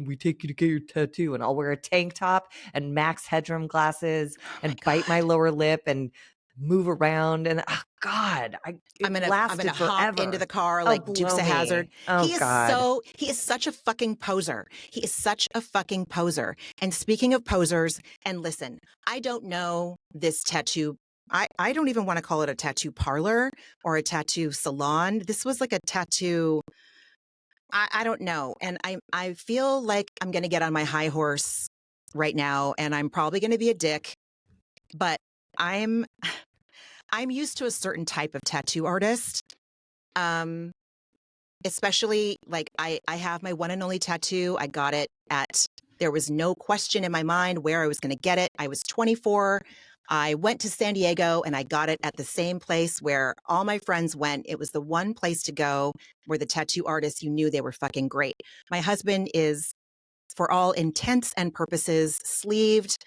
we take you to get your tattoo, and I'll wear a tank top and max headroom glasses and bite my lower lip and move around." And oh God, I'm gonna hop into the car like Dukes of Hazzard. Oh God, he is such a fucking poser. He is such a fucking poser. And speaking of posers, and listen, I don't know this tattoo. I don't even want to call it a tattoo parlor or a tattoo salon. This was like a tattoo. I don't know. And I feel like I'm going to get on my high horse right now, and I'm probably going to be a dick, but I'm used to a certain type of tattoo artist. Especially like I have my one and only tattoo. I got it there was no question in my mind where I was going to get it. I was 24. I went to San Diego and I got it at the same place where all my friends went. It was the one place to go where the tattoo artists, you knew they were fucking great. My husband is, for all intents and purposes, sleeved.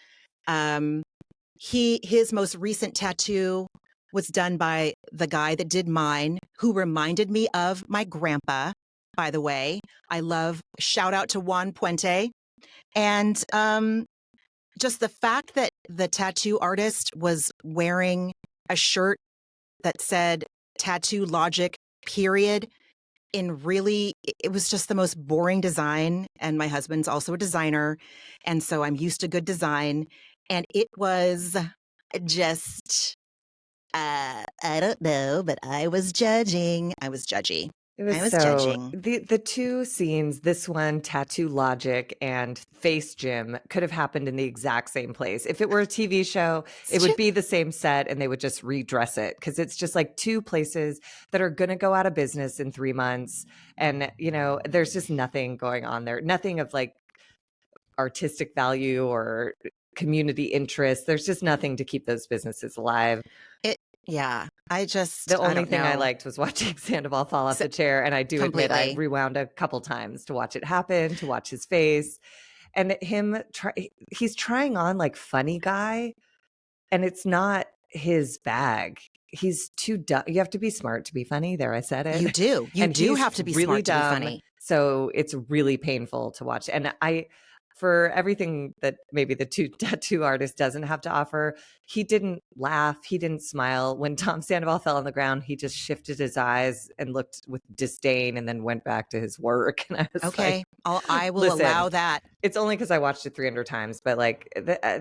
His most recent tattoo was done by the guy that did mine, who reminded me of my grandpa, by the way. Shout out to Juan Puente. And just the fact that the tattoo artist was wearing a shirt that said tattoo logic, period, it was just the most boring design. And my husband's also a designer. And so I'm used to good design. And it was just, I don't know, but I was judging. I was judgy. I was judging. The two scenes, this one, Tattoo Logic and Face Gym, could have happened in the exact same place. If it were a TV show, it would be the same set and they would just redress it, because it's just like two places that are going to go out of business in 3 months. And, you know, there's just nothing going on there. Nothing of like artistic value or community interest. There's just nothing to keep those businesses alive. Yeah, the only thing I liked was watching Sandoval fall off the chair, and I do admit I rewound a couple times to watch it happen, to watch his face, and he's trying on like funny guy, and it's not his bag. He's too dumb. You have to be smart to be funny. There, I said it. You do. You do have to be really smart to be funny. So it's really painful to watch, and for everything that maybe the tattoo artist doesn't have to offer, he didn't laugh. He didn't smile. When Tom Sandoval fell on the ground, he just shifted his eyes and looked with disdain and then went back to his work. And I was okay, I will allow that. It's only because I watched it 300 times, but like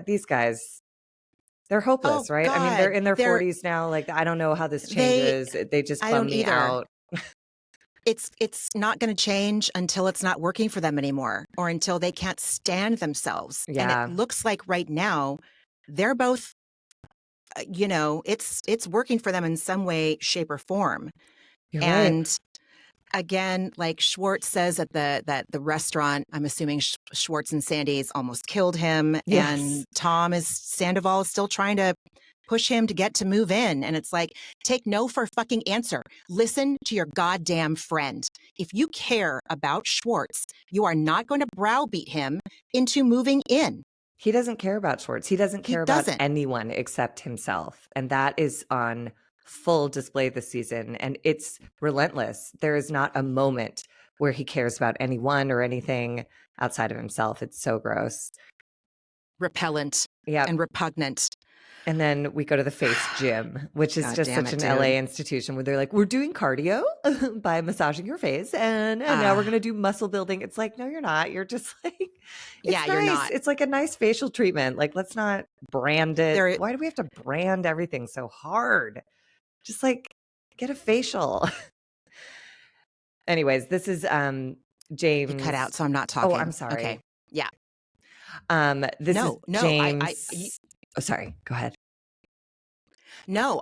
these guys, they're hopeless, right? God. I mean, they're in their 40s now. Like, I don't know how this changes. They just bum me out. It's not going to change until it's not working for them anymore, or until they can't stand themselves. Yeah. And it looks like right now they're both, it's working for them in some way, shape, or form. You're and right. Again, like Schwartz says at the restaurant, I'm assuming Schwartz and Sandy's almost killed him. Yes. And Sandoval is still trying to push him to move in. And it's like, take no for a fucking answer. Listen to your goddamn friend. If you care about Schwartz, you are not going to browbeat him into moving in. He doesn't care about Schwartz. He doesn't care about anyone except himself. And that is on full display this season. And it's relentless. There is not a moment where he cares about anyone or anything outside of himself. It's so gross. Repellent. Yeah. And repugnant. And then we go to the face gym, which is just such an LA institution where they're like, we're doing cardio by massaging your face. And now we're going to do muscle building. It's like, no, you're not. You're just like, it's nice. You're not. It's like a nice facial treatment. Like, let's not brand it. Why do we have to brand everything so hard? Just like get a facial. Anyways, this is James. You cut out, so I'm not talking. Oh, I'm sorry. Okay. Yeah. This is James. Oh, sorry. Go ahead. No,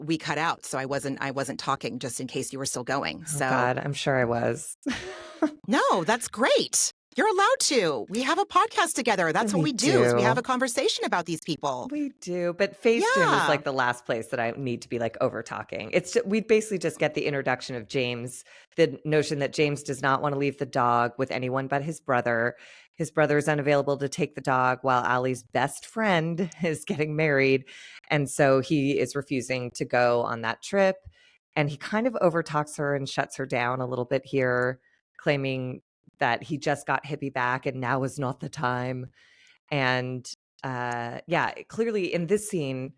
we cut out, so I wasn't talking, just in case you were still going. So God, I'm sure I was. No, that's great. You're allowed to. We have a podcast together. That's what we do. Is we have a conversation about these people. We do. But Face Gym is like the last place that I need to be like over talking. We basically just get the introduction of James, the notion that James does not want to leave the dog with anyone but his brother. His brother is unavailable to take the dog while Allie's best friend is getting married. And so he is refusing to go on that trip. And he kind of overtalks her and shuts her down a little bit here, claiming that he just got Hippie back and now is not the time. And clearly in this scene,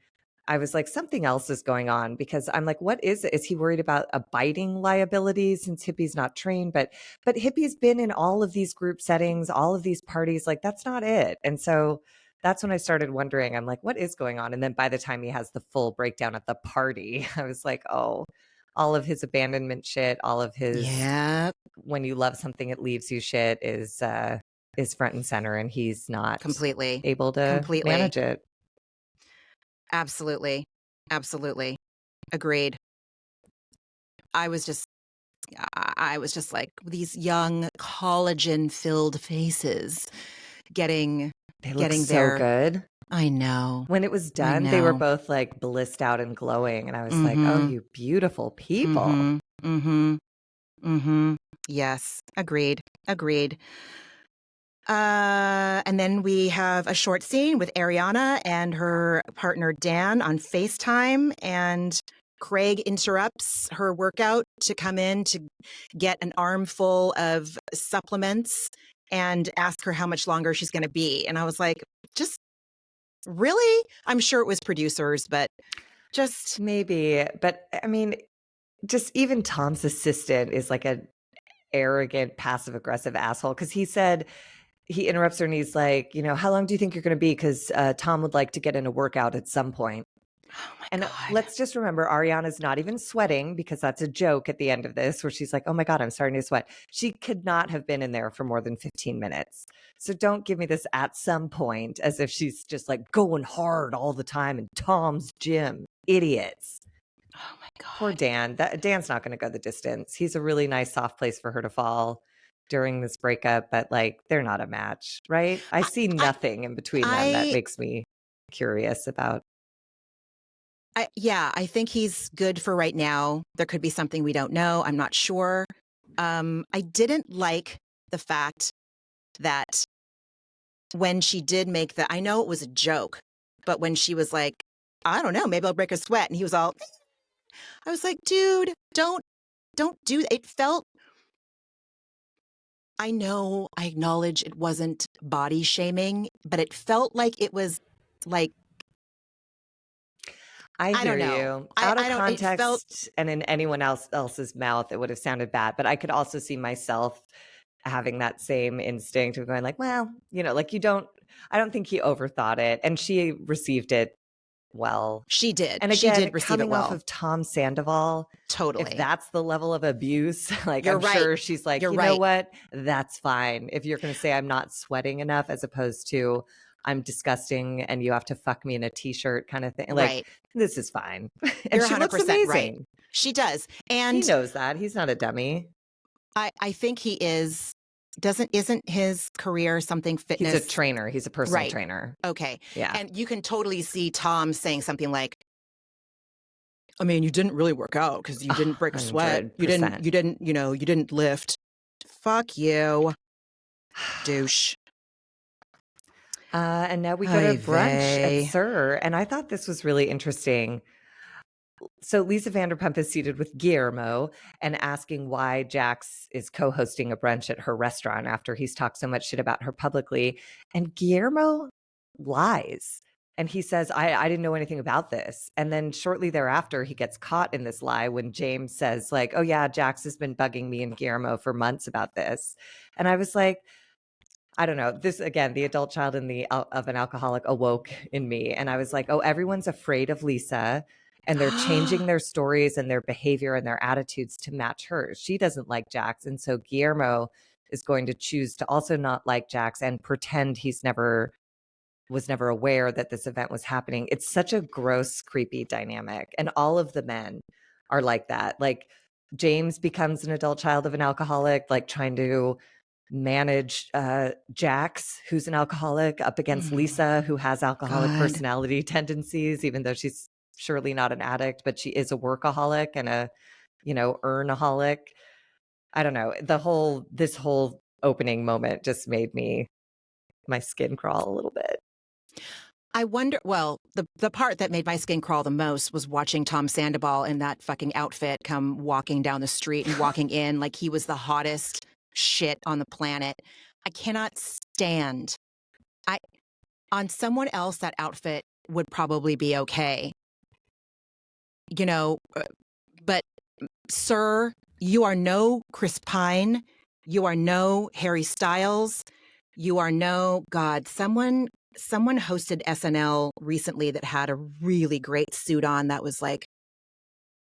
I was like, something else is going on, because I'm like, what is it? Is he worried about a biting liability since Hippie's not trained? But Hippie's been in all of these group settings, all of these parties. Like, that's not it. And so that's when I started wondering, I'm like, what is going on? And then by the time he has the full breakdown at the party, I was like, oh, all of his abandonment shit, all of his when you love something, it leaves you shit is front and center, and he's not completely able to manage it. Absolutely. Agreed. I was just like, these young collagen-filled faces getting so good. I know. When it was done, they were both like blissed out and glowing, and I was like, oh, you beautiful people. Yes. Agreed. And then we have a short scene with Ariana and her partner Dan on FaceTime, and Craig interrupts her workout to come in to get an armful of supplements and ask her how much longer she's going to be. And I was like, just really? I'm sure it was producers, but just maybe. But I mean, just even Tom's assistant is like an arrogant, passive aggressive asshole, because he interrupts her and he's like, how long do you think you're going to be? Because Tom would like to get in a workout at some point. Oh my God. Let's just remember, Ariana's not even sweating, because that's a joke at the end of this where she's like, oh my God, I'm starting to sweat. She could not have been in there for more than 15 minutes. So don't give me this at some point as if she's just like going hard all the time in Tom's gym. Idiots. Oh my God. Poor Dan. Dan's not going to go the distance. He's a really nice soft place for her to fall during this breakup, but like, they're not a match, right? I see nothing in between them that makes me curious about. I think he's good for right now. There could be something we don't know. I'm not sure. I didn't like the fact that when she did make I know it was a joke, but when she was like, I don't know, maybe I'll break a sweat, and he was all, I was like, dude, don't do it. It felt, I know, I acknowledge it wasn't body shaming, but it felt like it was like, I hear you. Out of context and in anyone else's mouth, it would have sounded bad. But I could also see myself having that same instinct of going like, well, like I don't think he overthought it. And she received it well. She did. And again, she did receive coming it well. Off of Tom Sandoval. Totally. If that's the level of abuse, like I'm sure she's like, you know what? That's fine. If you're going to say I'm not sweating enough, as opposed to I'm disgusting and you have to fuck me in a t-shirt kind of thing. Like, this is fine. And You're she 100% looks amazing. Right. She does. And he knows that. He's not a dummy. I think he is. Isn't his career something fitness? He's a trainer. He's a personal trainer. Okay. Yeah. And you can totally see Tom saying something like, I mean, you didn't really work out because you didn't break a sweat. You didn't lift. Fuck you, douche. And now we go to brunch at Sir. And I thought this was really interesting. So Lisa Vanderpump is seated with Guillermo and asking why Jax is co-hosting a brunch at her restaurant after he's talked so much shit about her publicly. And Guillermo lies. And he says, I didn't know anything about this. And then shortly thereafter, he gets caught in this lie when James says, like, oh, yeah, Jax has been bugging me and Guillermo for months about this. And I was like, I don't know. This, again, the adult child of an alcoholic awoke in me. And I was like, oh, everyone's afraid of Lisa. And they're changing their stories and their behavior and their attitudes to match hers. She doesn't like Jax. And so Guillermo is going to choose to also not like Jax and pretend he's was never aware that this event was happening. It's such a gross, creepy dynamic. And all of the men are like that. Like James becomes an adult child of an alcoholic, like trying to manage Jax, who's an alcoholic, up against Lisa, who has alcoholic personality tendencies, even though she's surely not an addict, but she is a workaholic and a, earnaholic. I don't know. This whole opening moment just made my skin crawl a little bit. I wonder, well, the part that made my skin crawl the most was watching Tom Sandoval in that fucking outfit come walking down the street and walking in like he was the hottest shit on the planet. I cannot stand. On someone else, that outfit would probably be okay. But sir, you are no Chris Pine. You are no Harry Styles. You are no, God, someone hosted SNL recently that had a really great suit on that was like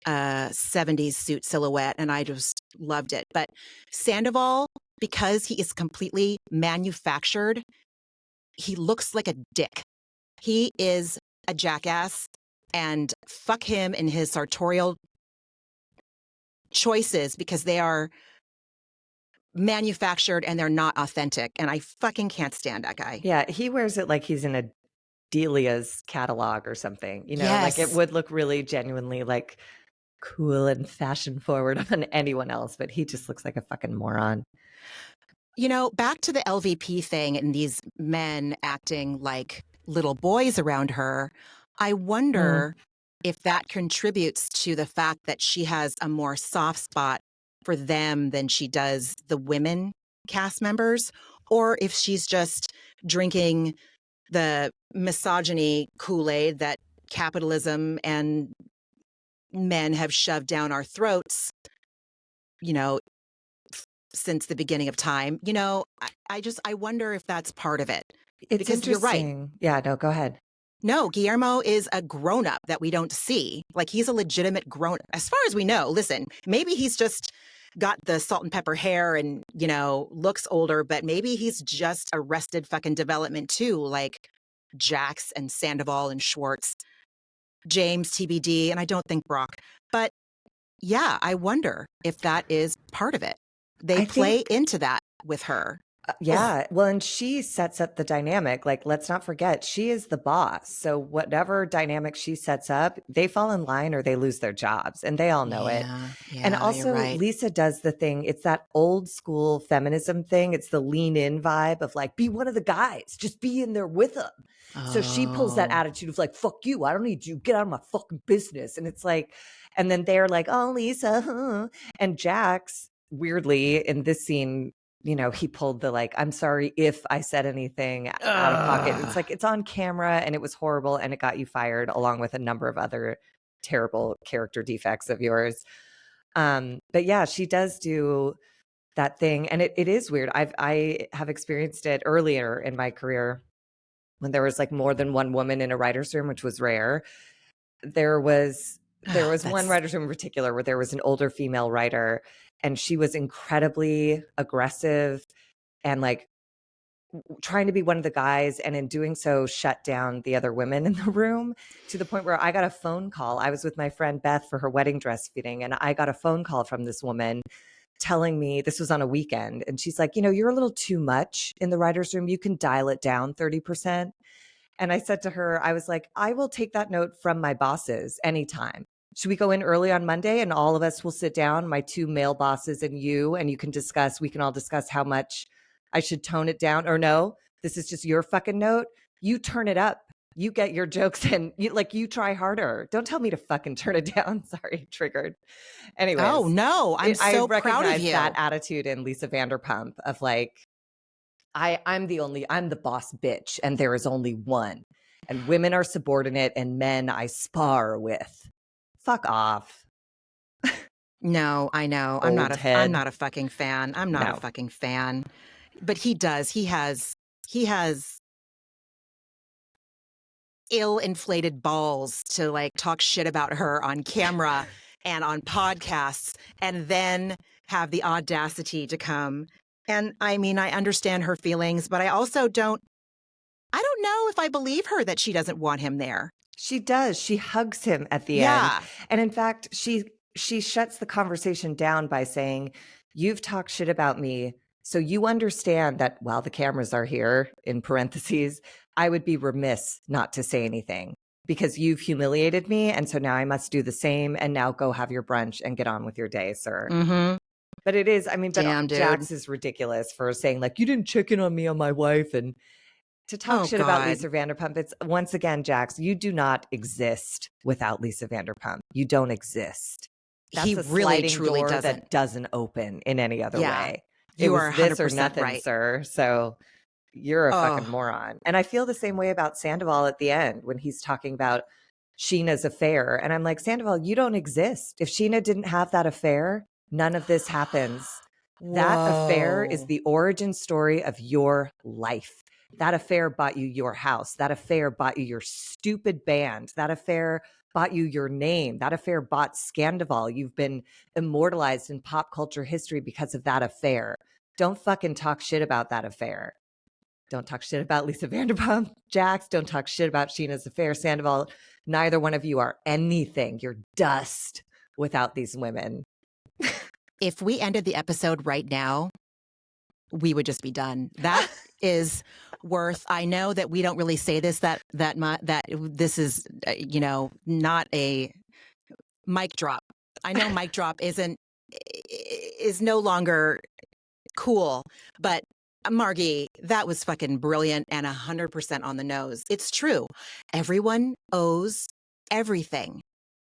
a 70s suit silhouette, and I just loved it. But Sandoval, because he is completely manufactured, he looks like a dick. He is a jackass, and fuck him and his sartorial choices because they are manufactured and they're not authentic. And I fucking can't stand that guy. Yeah, he wears it like he's in a Delia's catalog or something, Yes. like it would look really genuinely like cool and fashion forward on anyone else, but he just looks like a fucking moron. Back to the LVP thing and these men acting like little boys around her, I wonder if that contributes to the fact that she has a more soft spot for them than she does the women cast members, or if she's just drinking the misogyny Kool-Aid that capitalism and men have shoved down our throats, since the beginning of time. I wonder if that's part of it. It's because interesting. You're right. Yeah, no, go ahead. No, Guillermo is a grown-up that we don't see. Like, he's a legitimate grown-up. As far as we know, listen, maybe he's just got the salt and pepper hair and, looks older, but maybe he's just arrested fucking development too, like Jax and Sandoval and Schwartz, James, TBD, and I don't think Brock. But yeah, I wonder if that is part of it. They play into that with her. Yeah. Well, and she sets up the dynamic. Like, let's not forget, she is the boss. So whatever dynamic she sets up, they fall in line or they lose their jobs. And they all know it. Yeah, and also, right. Lisa does the thing. It's that old school feminism thing. It's the lean in vibe of like, be one of the guys, just be in there with them. So she pulls that attitude of like, fuck you. I don't need you. Get out of my fucking business. And it's like, and then they're like, oh, Lisa. Huh. And Jax, weirdly, in this scene, he pulled the like, I'm sorry if I said anything out of pocket. It's like, it's on camera and it was horrible and it got you fired, along with a number of other terrible character defects of yours. But yeah, she does do that thing. And it is weird. I have experienced it earlier in my career when there was like more than one woman in a writer's room, which was rare. There was one writer's room in particular where there was an older female writer, and she was incredibly aggressive and like trying to be one of the guys, and in doing so shut down the other women in the room, to the point where I got a phone call. I was with my friend Beth for her wedding dress fitting, and I got a phone call from this woman telling me, this was on a weekend, and she's like, you're a little too much in the writer's room. You can dial it down 30%. And I said to her, I was like, I will take that note from my bosses anytime. Should we go in early on Monday and all of us will sit down, my two male bosses and you can all discuss how much I should tone it down, or no, this is just your fucking note. You turn it up. You get your jokes and you try harder. Don't tell me to fucking turn it down. Sorry, triggered. Anyways. Oh no, I'm so proud of you. That attitude in Lisa Vanderpump of like, I'm the boss bitch and there is only one. and women are subordinate and men I spar with. Fuck off. No, I know. I'm not a fucking fan. I'm not a fucking fan. But he does. He has ill-inflated balls to like talk shit about her on camera and on podcasts, and then have the audacity to come. And I mean, I understand her feelings, but I also don't know if I believe her that she doesn't want him there. She does. She hugs him at the end. And in fact, she shuts the conversation down by saying, "You've talked shit about me, so you understand that while the cameras are here, in parentheses, I would be remiss not to say anything because you've humiliated me, and so now I must do the same, and now go have your brunch and get on with your day, sir." Mm-hmm. But it is, I mean, damn, dude. Jax is ridiculous for saying, like, you didn't check in on me on my wife, and to talk shit about Lisa Vanderpump. It's, once again, Jax, you do not exist without Lisa Vanderpump. You don't exist. That's he a really truly door doesn't. That doesn't open in any other way. You are 100% this or nothing, right, sir. So you're a fucking moron. And I feel the same way about Sandoval at the end when he's talking about Sheena's affair. And I'm like, Sandoval, you don't exist. If Sheena didn't have that affair, none of this happens. That affair is the origin story of your life. That affair bought you your house. That affair bought you your stupid band. That affair bought you your name. That affair bought Scandival. You've been immortalized in pop culture history because of that affair. Don't fucking talk shit about that affair. Don't talk shit about Lisa Vanderpump, Jax. Don't talk shit about Sheena's affair, Sandoval. Neither one of you are anything. You're dust without these women. If we ended the episode right now, we would just be done. That is worth. I know that we don't really say this that this is not a mic drop. I know mic drop is no longer cool, but Margie, that was fucking brilliant and 100% on the nose. It's true. Everyone owes everything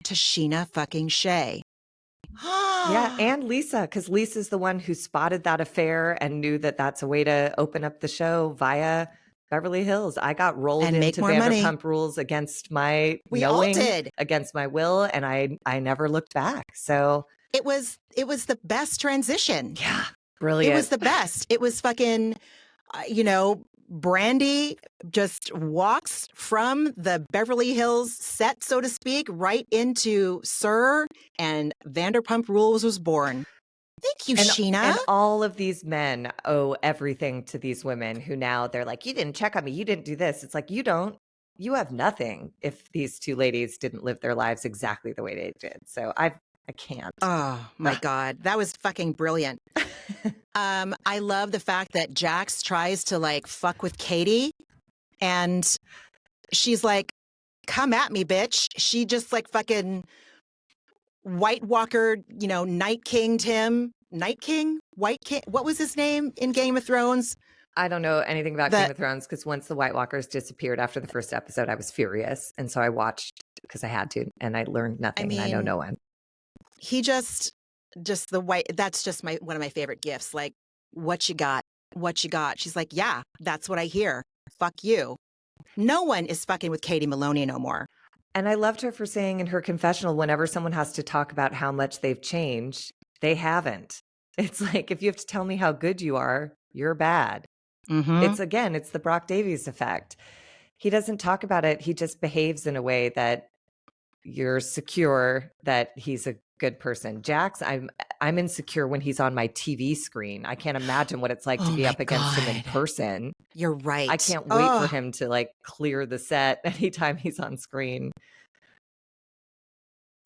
to Sheena fucking Shea. Yeah, and Lisa, because Lisa's the one who spotted that affair and knew that that's a way to open up the show via Beverly Hills. I got rolled and into Vanderpump Rules against my against my will, and I never looked back. So it was the best transition. Yeah, brilliant. It was the best. It was fucking, Brandy just walks from the Beverly Hills set, so to speak, right into Sir, and Vanderpump Rules was born. Thank you, Sheena. And all of these men owe everything to these women who now they're like, you didn't check on me. You didn't do this. It's like, you have nothing if these two ladies didn't live their lives exactly the way they did. So I can't. Oh my God. That was fucking brilliant. I love the fact that Jax tries to like fuck with Katie and she's like, come at me, bitch. She just like fucking White Walker, Night King'd him. Night King? White King? What was his name in Game of Thrones? I don't know anything about Game of Thrones because once the White Walkers disappeared after the first episode, I was furious. And so I watched because I had to, and I learned nothing. And I know no one. He just the white, that's just one of my favorite gifts. Like, what you got? What you got? She's like, yeah, that's what I hear. Fuck you. No one is fucking with Katie Maloney no more. And I loved her for saying in her confessional, whenever someone has to talk about how much they've changed, they haven't. It's like, if you have to tell me how good you are, you're bad. Mm-hmm. It's the Brock Davies effect. He doesn't talk about it. He just behaves in a way that you're secure that he's a good person. Jax, I'm insecure when he's on my TV screen. I can't imagine what it's like to be up against him in person. You're right. I can't wait for him to like clear the set anytime he's on screen.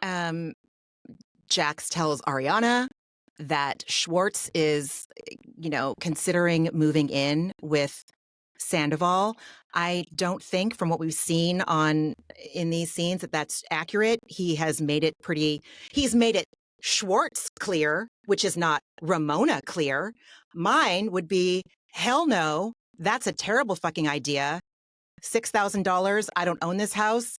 Jax tells Ariana that Schwartz is, considering moving in with Sandoval. I don't think from what we've seen in these scenes that that's accurate. He's made it Schwartz clear, which is not Ramona clear. Mine would be, hell no, that's a terrible fucking idea. $6,000. I don't own this house.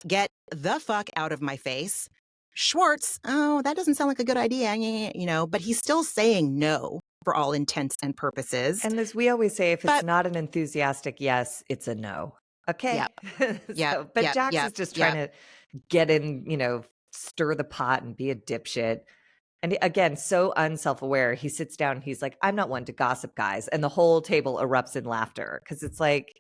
Get the fuck out of my face. Schwartz, oh, that doesn't sound like a good idea, but he's still saying no for all intents and purposes. And as we always say, if it's not an enthusiastic yes, it's a no. Okay. Yep. Yep. But Yep. Jax Yep. is just trying Yep. to get in, stir the pot and be a dipshit. And again, so unself-aware, he sits down and he's like, I'm not one to gossip, guys. And the whole table erupts in laughter because it's like,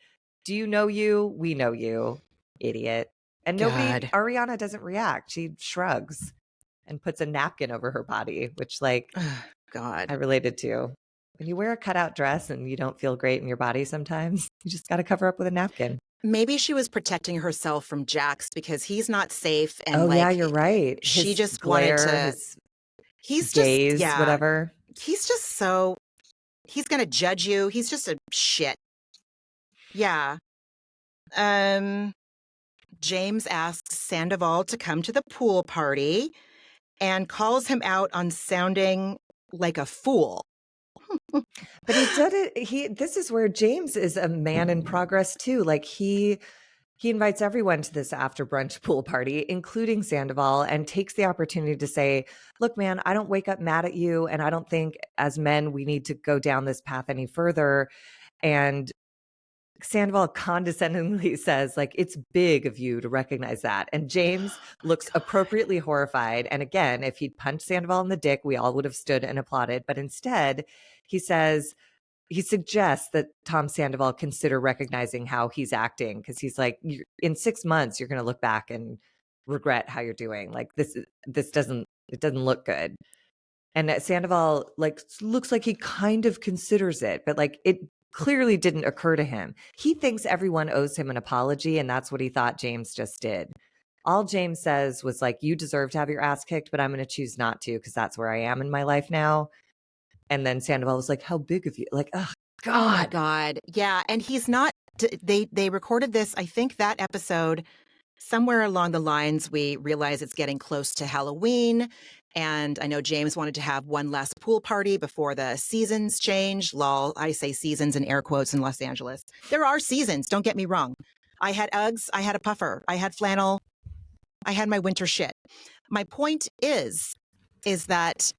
do you know you? We know you, idiot. And God. Ariana doesn't react. She shrugs and puts a napkin over her body, which like God. I related to. When you wear a cutout dress and you don't feel great in your body sometimes, you just got to cover up with a napkin. Maybe she was protecting herself from Jax because he's not safe. And Yeah, you're right. She His just glare, wanted to. his gaze, just, whatever. He's just so. He's going to judge you. He's just a shit. Yeah. James asks Sandoval to come to the pool party and calls him out on sounding like a fool. But he did it. This is where James is a man in progress too. Like he invites everyone to this after brunch pool party, including Sandoval, and takes the opportunity to say, look, man, I don't wake up mad at you. And I don't think as men, we need to go down this path any further. And Sandoval condescendingly says, like, it's big of you to recognize that. And James looks appropriately horrified. And again, if he'd punched Sandoval in the dick, we all would have stood and applauded. But instead, he suggests that Tom Sandoval consider recognizing how he's acting, because he's like, in 6 months, you're going to look back and regret how you're doing. Like this doesn't look good. And Sandoval looks like he kind of considers it, but like it clearly didn't occur to him. He thinks everyone owes him an apology, and that's what he thought James just did. All James says was like, you deserve to have your ass kicked, but I'm going to choose not to because that's where I am in my life now. And then Sandoval was like, how big of you? Like, oh, God. Oh, my God. Yeah. And he's not, they recorded this, I think that episode, somewhere along the lines, we realize it's getting close to Halloween. And I know James wanted to have one last pool party before the seasons change. Lol, I say seasons in air quotes in Los Angeles. There are seasons, don't get me wrong. I had Uggs, I had a puffer, I had flannel, I had my winter shit. My point is that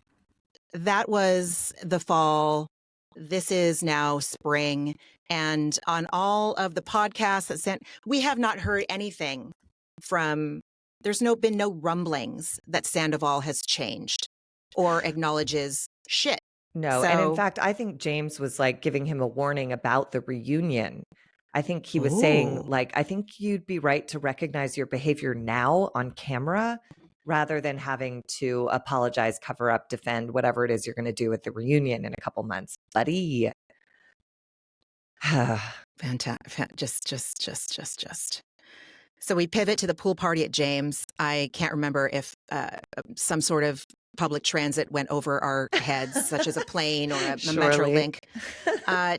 was the fall. This is now spring. And on all of the podcasts that sent, we have not heard anything from, there's been no rumblings that Sandoval has changed or acknowledges shit. No. And in fact, I think James was like giving him a warning about the reunion. I think he was saying, like, I think you'd be right to recognize your behavior now on camera rather than having to apologize, cover up, defend, whatever it is you're going to do at the reunion in a couple months, buddy. Fantastic. Just. So we pivot to the pool party at James. I can't remember if some sort of public transit went over our heads, such as a plane or a Metrolink.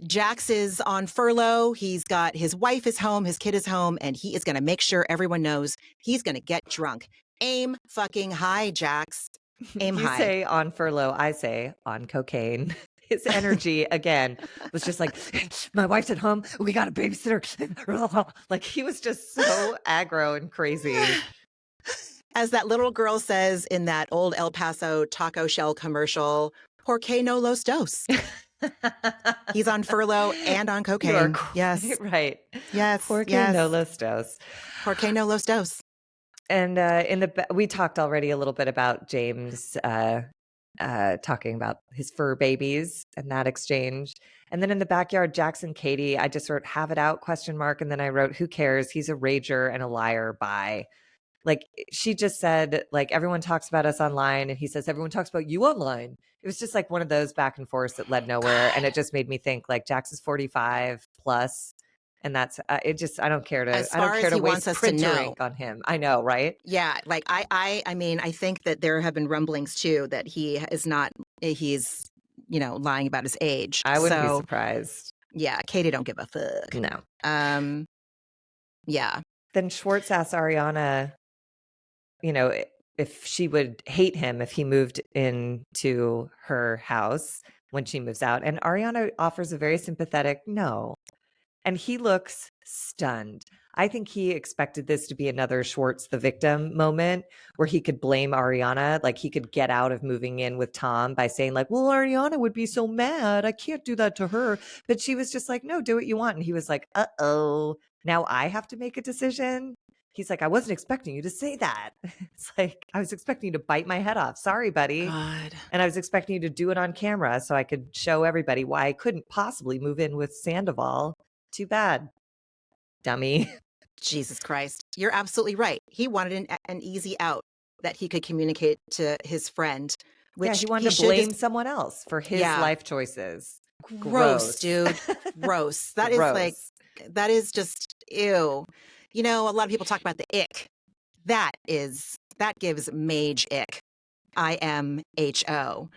Jax is on furlough. He's got his wife is home, his kid is home, and he is going to make sure everyone knows he's going to get drunk. Aim fucking high, Jax. Aim high. You say on furlough, I say on cocaine. His energy, again, was just like, my wife's at home. We got a babysitter. Like, he was just so aggro and crazy. As that little girl says in that old El Paso taco shell commercial, ¿Por qué no los dos? He's on furlough and on cocaine. Yes. Right. Yes. ¿Por qué no los dos? ¿Por qué no los dos? And we talked already a little bit about James talking about his fur babies and that exchange. And then in the backyard, Jax and Katie, I just wrote, have it out, ? And then I wrote, who cares? He's a rager and a liar. Bye. Like, she just said, like, everyone talks about us online. And he says, everyone talks about you online. It was just like one of those back and forth that led nowhere. And it just made me think, like, Jax is 45 plus. And that's it. Just I don't care to waste print ink on him. I know, right? Yeah, like I mean, I think that there have been rumblings too that he is not. He's lying about his age. I wouldn't be surprised. Yeah, Katie don't give a fuck. No. Yeah. Then Schwartz asks Ariana, if she would hate him if he moved into her house when she moves out, and Ariana offers a very sympathetic no. And he looks stunned. I think he expected this to be another Schwartz the victim moment where he could blame Ariana. Like he could get out of moving in with Tom by saying like, well, Ariana would be so mad. I can't do that to her. But she was just like, no, do what you want. And he was like, uh-oh, now I have to make a decision. He's like, I wasn't expecting you to say that. It's like, I was expecting you to bite my head off. Sorry, buddy. God. And I was expecting you to do it on camera so I could show everybody why I couldn't possibly move in with Sandoval. Too bad, dummy. Jesus Christ. You're absolutely right. He wanted an easy out that he could communicate to his friend. Which he wanted to blame someone else for his life choices. Gross, dude. Gross. That is like, that is just, ew. You know, a lot of people talk about the ick. That gives mage ick. IMHO.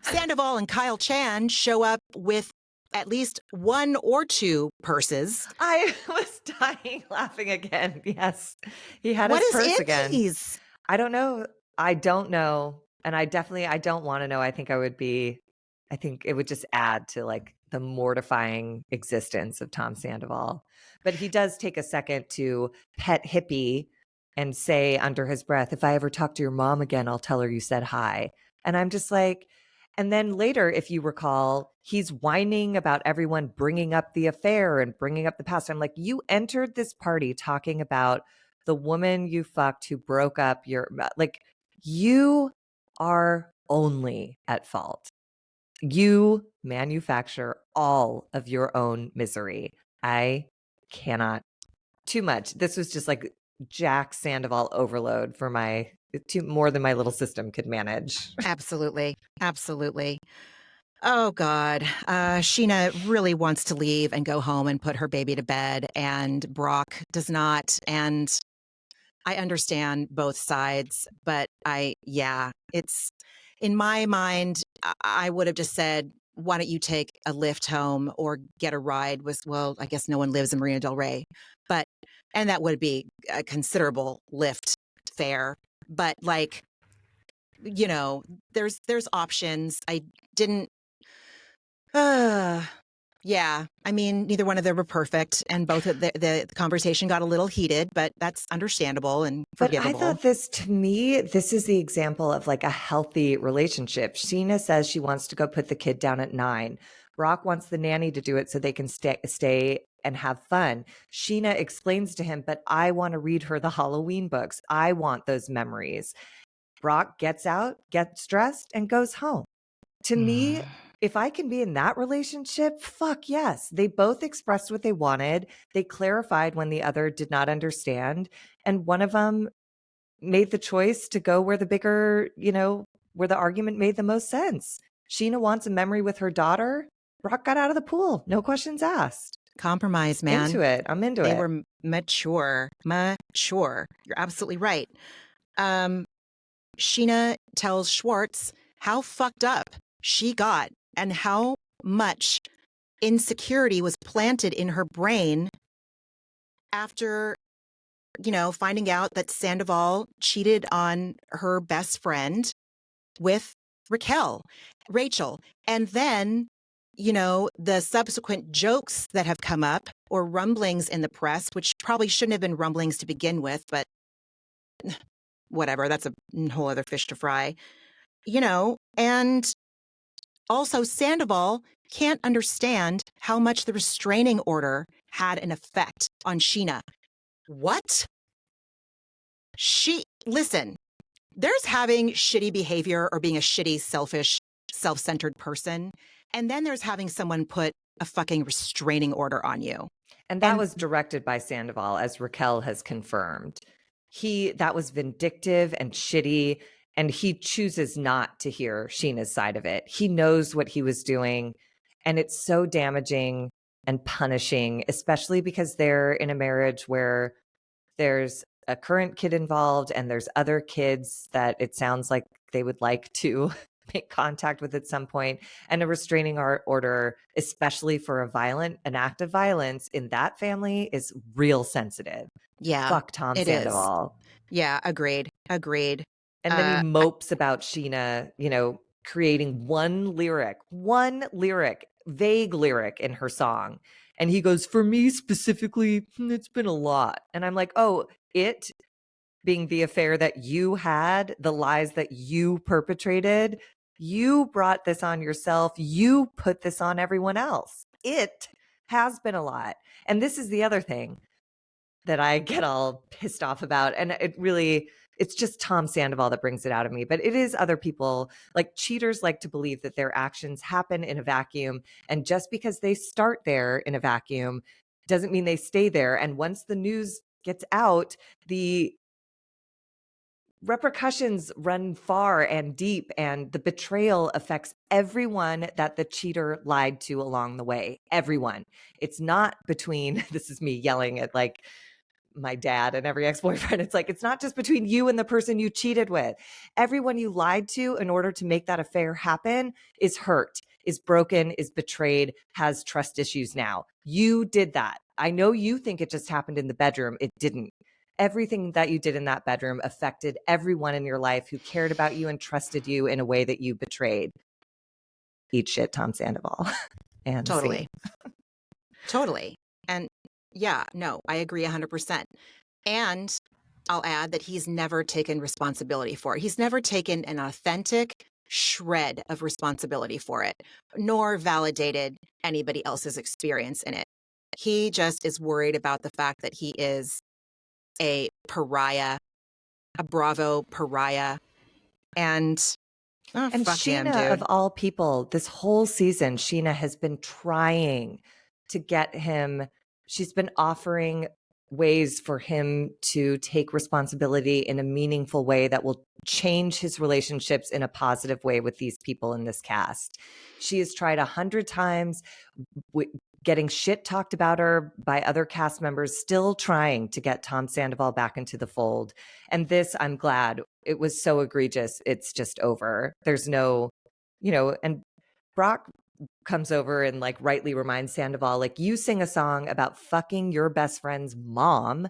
Sandoval and Kyle Chan show up with at least one or two purses. I was dying laughing again. Yes. He had his purse again. I don't know. And I don't want to know. I think it would just add to like the mortifying existence of Tom Sandoval. But he does take a second to pet Hippie and say under his breath, if I ever talk to your mom again, I'll tell her you said hi. And I'm just like, and then later, if you recall, he's whining about everyone bringing up the affair and bringing up the past. I'm like, you entered this party talking about the woman you fucked who broke up you are only at fault. You manufacture all of your own misery. I cannot. Too much. This was just like Jack Sandoval overload for more than my little system could manage. Absolutely. Absolutely. Oh, God. Sheena really wants to leave and go home and put her baby to bed, and Brock does not. And I understand both sides, but it's in my mind, I would have just said, why don't you take a lift home or get a ride? I guess no one lives in Marina Del Rey, and that would be a considerable lift fare. But like, you know, there's options. I didn't. Yeah, I mean, neither one of them were perfect, and both of the conversation got a little heated, but that's understandable and forgivable. But I thought this is the example of like a healthy relationship. Sheena says she wants to go put the kid down at 9. Brock wants the nanny to do it so they can stay and have fun. Sheena explains to him, but I want to read her the Halloween books. I want those memories. Brock gets out, gets dressed, and goes home. To me, if I can be in that relationship, fuck yes. They both expressed what they wanted. They clarified when the other did not understand. And one of them made the choice to go where where the argument made the most sense. Sheena wants a memory with her daughter. Brock got out of the pool. No questions asked. Compromise, man. Into it. I'm into it. They were mature. You're absolutely right. Sheena tells Schwartz how fucked up she got and how much insecurity was planted in her brain after, finding out that Sandoval cheated on her best friend with Rachel. And then, the subsequent jokes that have come up or rumblings in the press, which probably shouldn't have been rumblings to begin with, but whatever, that's a whole other fish to fry, and also Sandoval can't understand how much the restraining order had an effect on Sheena. What? Listen, there's having shitty behavior or being a shitty, selfish, self-centered person, and then there's having someone put a fucking restraining order on you. And that was directed by Sandoval, as Raquel has confirmed. That was vindictive and shitty, and he chooses not to hear Sheena's side of it. He knows what he was doing, and it's so damaging and punishing, especially because they're in a marriage where there's a current kid involved and there's other kids that it sounds like they would like to make contact with at some point, and a restraining order, especially for an act of violence in that family, is real sensitive. Yeah. Fuck Tom Sandoval. Yeah, agreed. And then he mopes about Sheena, creating one lyric, vague lyric in her song. And he goes, for me specifically, it's been a lot. And I'm like, oh, it being the affair that you had, the lies that you perpetrated, you brought this on yourself. You put this on everyone else. It has been a lot. And this is the other thing that I get all pissed off about. And it's just Tom Sandoval that brings it out of me. But it is other people. Like, cheaters like to believe that their actions happen in a vacuum. And just because they start there in a vacuum doesn't mean they stay there. And once the news gets out, the repercussions run far and deep, and the betrayal affects everyone that the cheater lied to along the way. Everyone. It's not between, this is me yelling at like my dad and every ex-boyfriend. It's like, it's not just between you and the person you cheated with. Everyone you lied to in order to make that affair happen is hurt, is broken, is betrayed, has trust issues now. You did that. I know you think it just happened in the bedroom. It didn't. Everything that you did in that bedroom affected everyone in your life who cared about you and trusted you in a way that you betrayed. Eat shit, Tom Sandoval. And totally. Totally. And yeah, no, I agree 100%. And I'll add that he's never taken responsibility for it. He's never taken an authentic shred of responsibility for it, nor validated anybody else's experience in it. He just is worried about the fact that he is a pariah, a Bravo pariah. And fuck Sheena, him, dude. of all people, this whole season, Sheena has been trying to get him. She's been offering ways for him to take responsibility in a meaningful way that will change his relationships in a positive way with these people in this cast. She has tried 100 times, getting shit talked about her by other cast members, still trying to get Tom Sandoval back into the fold. And this, I'm glad. It was so egregious. It's just over. There's no, and Brock comes over and like rightly reminds Sandoval, like, you sing a song about fucking your best friend's mom.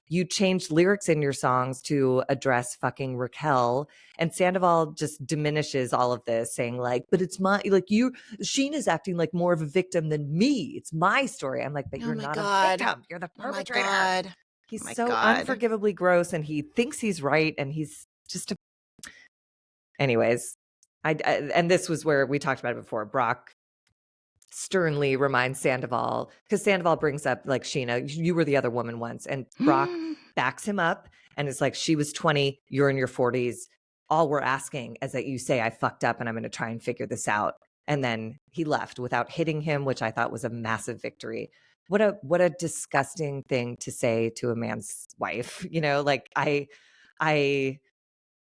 You changed lyrics in your songs to address fucking Raquel. And Sandoval just diminishes all of this, saying like, but it's my, like, Sheena's acting like more of a victim than me. It's my story. I'm like, but you're not a victim. You're the perpetrator. Oh my God. He's so unforgivably gross, and he thinks he's right. And he's just anyways. And this was where we talked about it before. Brock sternly reminds Sandoval, because Sandoval brings up like, Sheena, you were the other woman once, and Brock backs him up and it's like, she was 20, you're in your 40s. All we're asking is that you say I fucked up and I'm going to try and figure this out. And then he left without hitting him, which I thought was a massive victory. What a disgusting thing to say to a man's wife. Like, I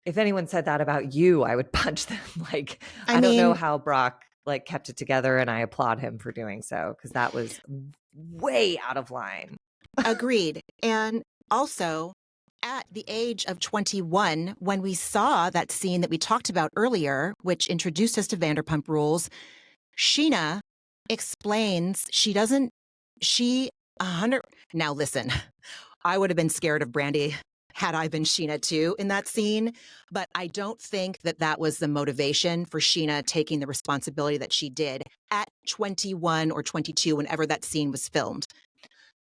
if anyone said that about you, I would punch them. Like, I don't know how Brock like kept it together, and I applaud him for doing so, because that was way out of line. Agreed. And also, at the age of 21, when we saw that scene that we talked about earlier, which introduced us to Vanderpump Rules, Sheena explains now listen, I would have been scared of Brandi had I been Sheena too in that scene, but I don't think that was the motivation for Sheena taking the responsibility that she did at 21 or 22, whenever that scene was filmed.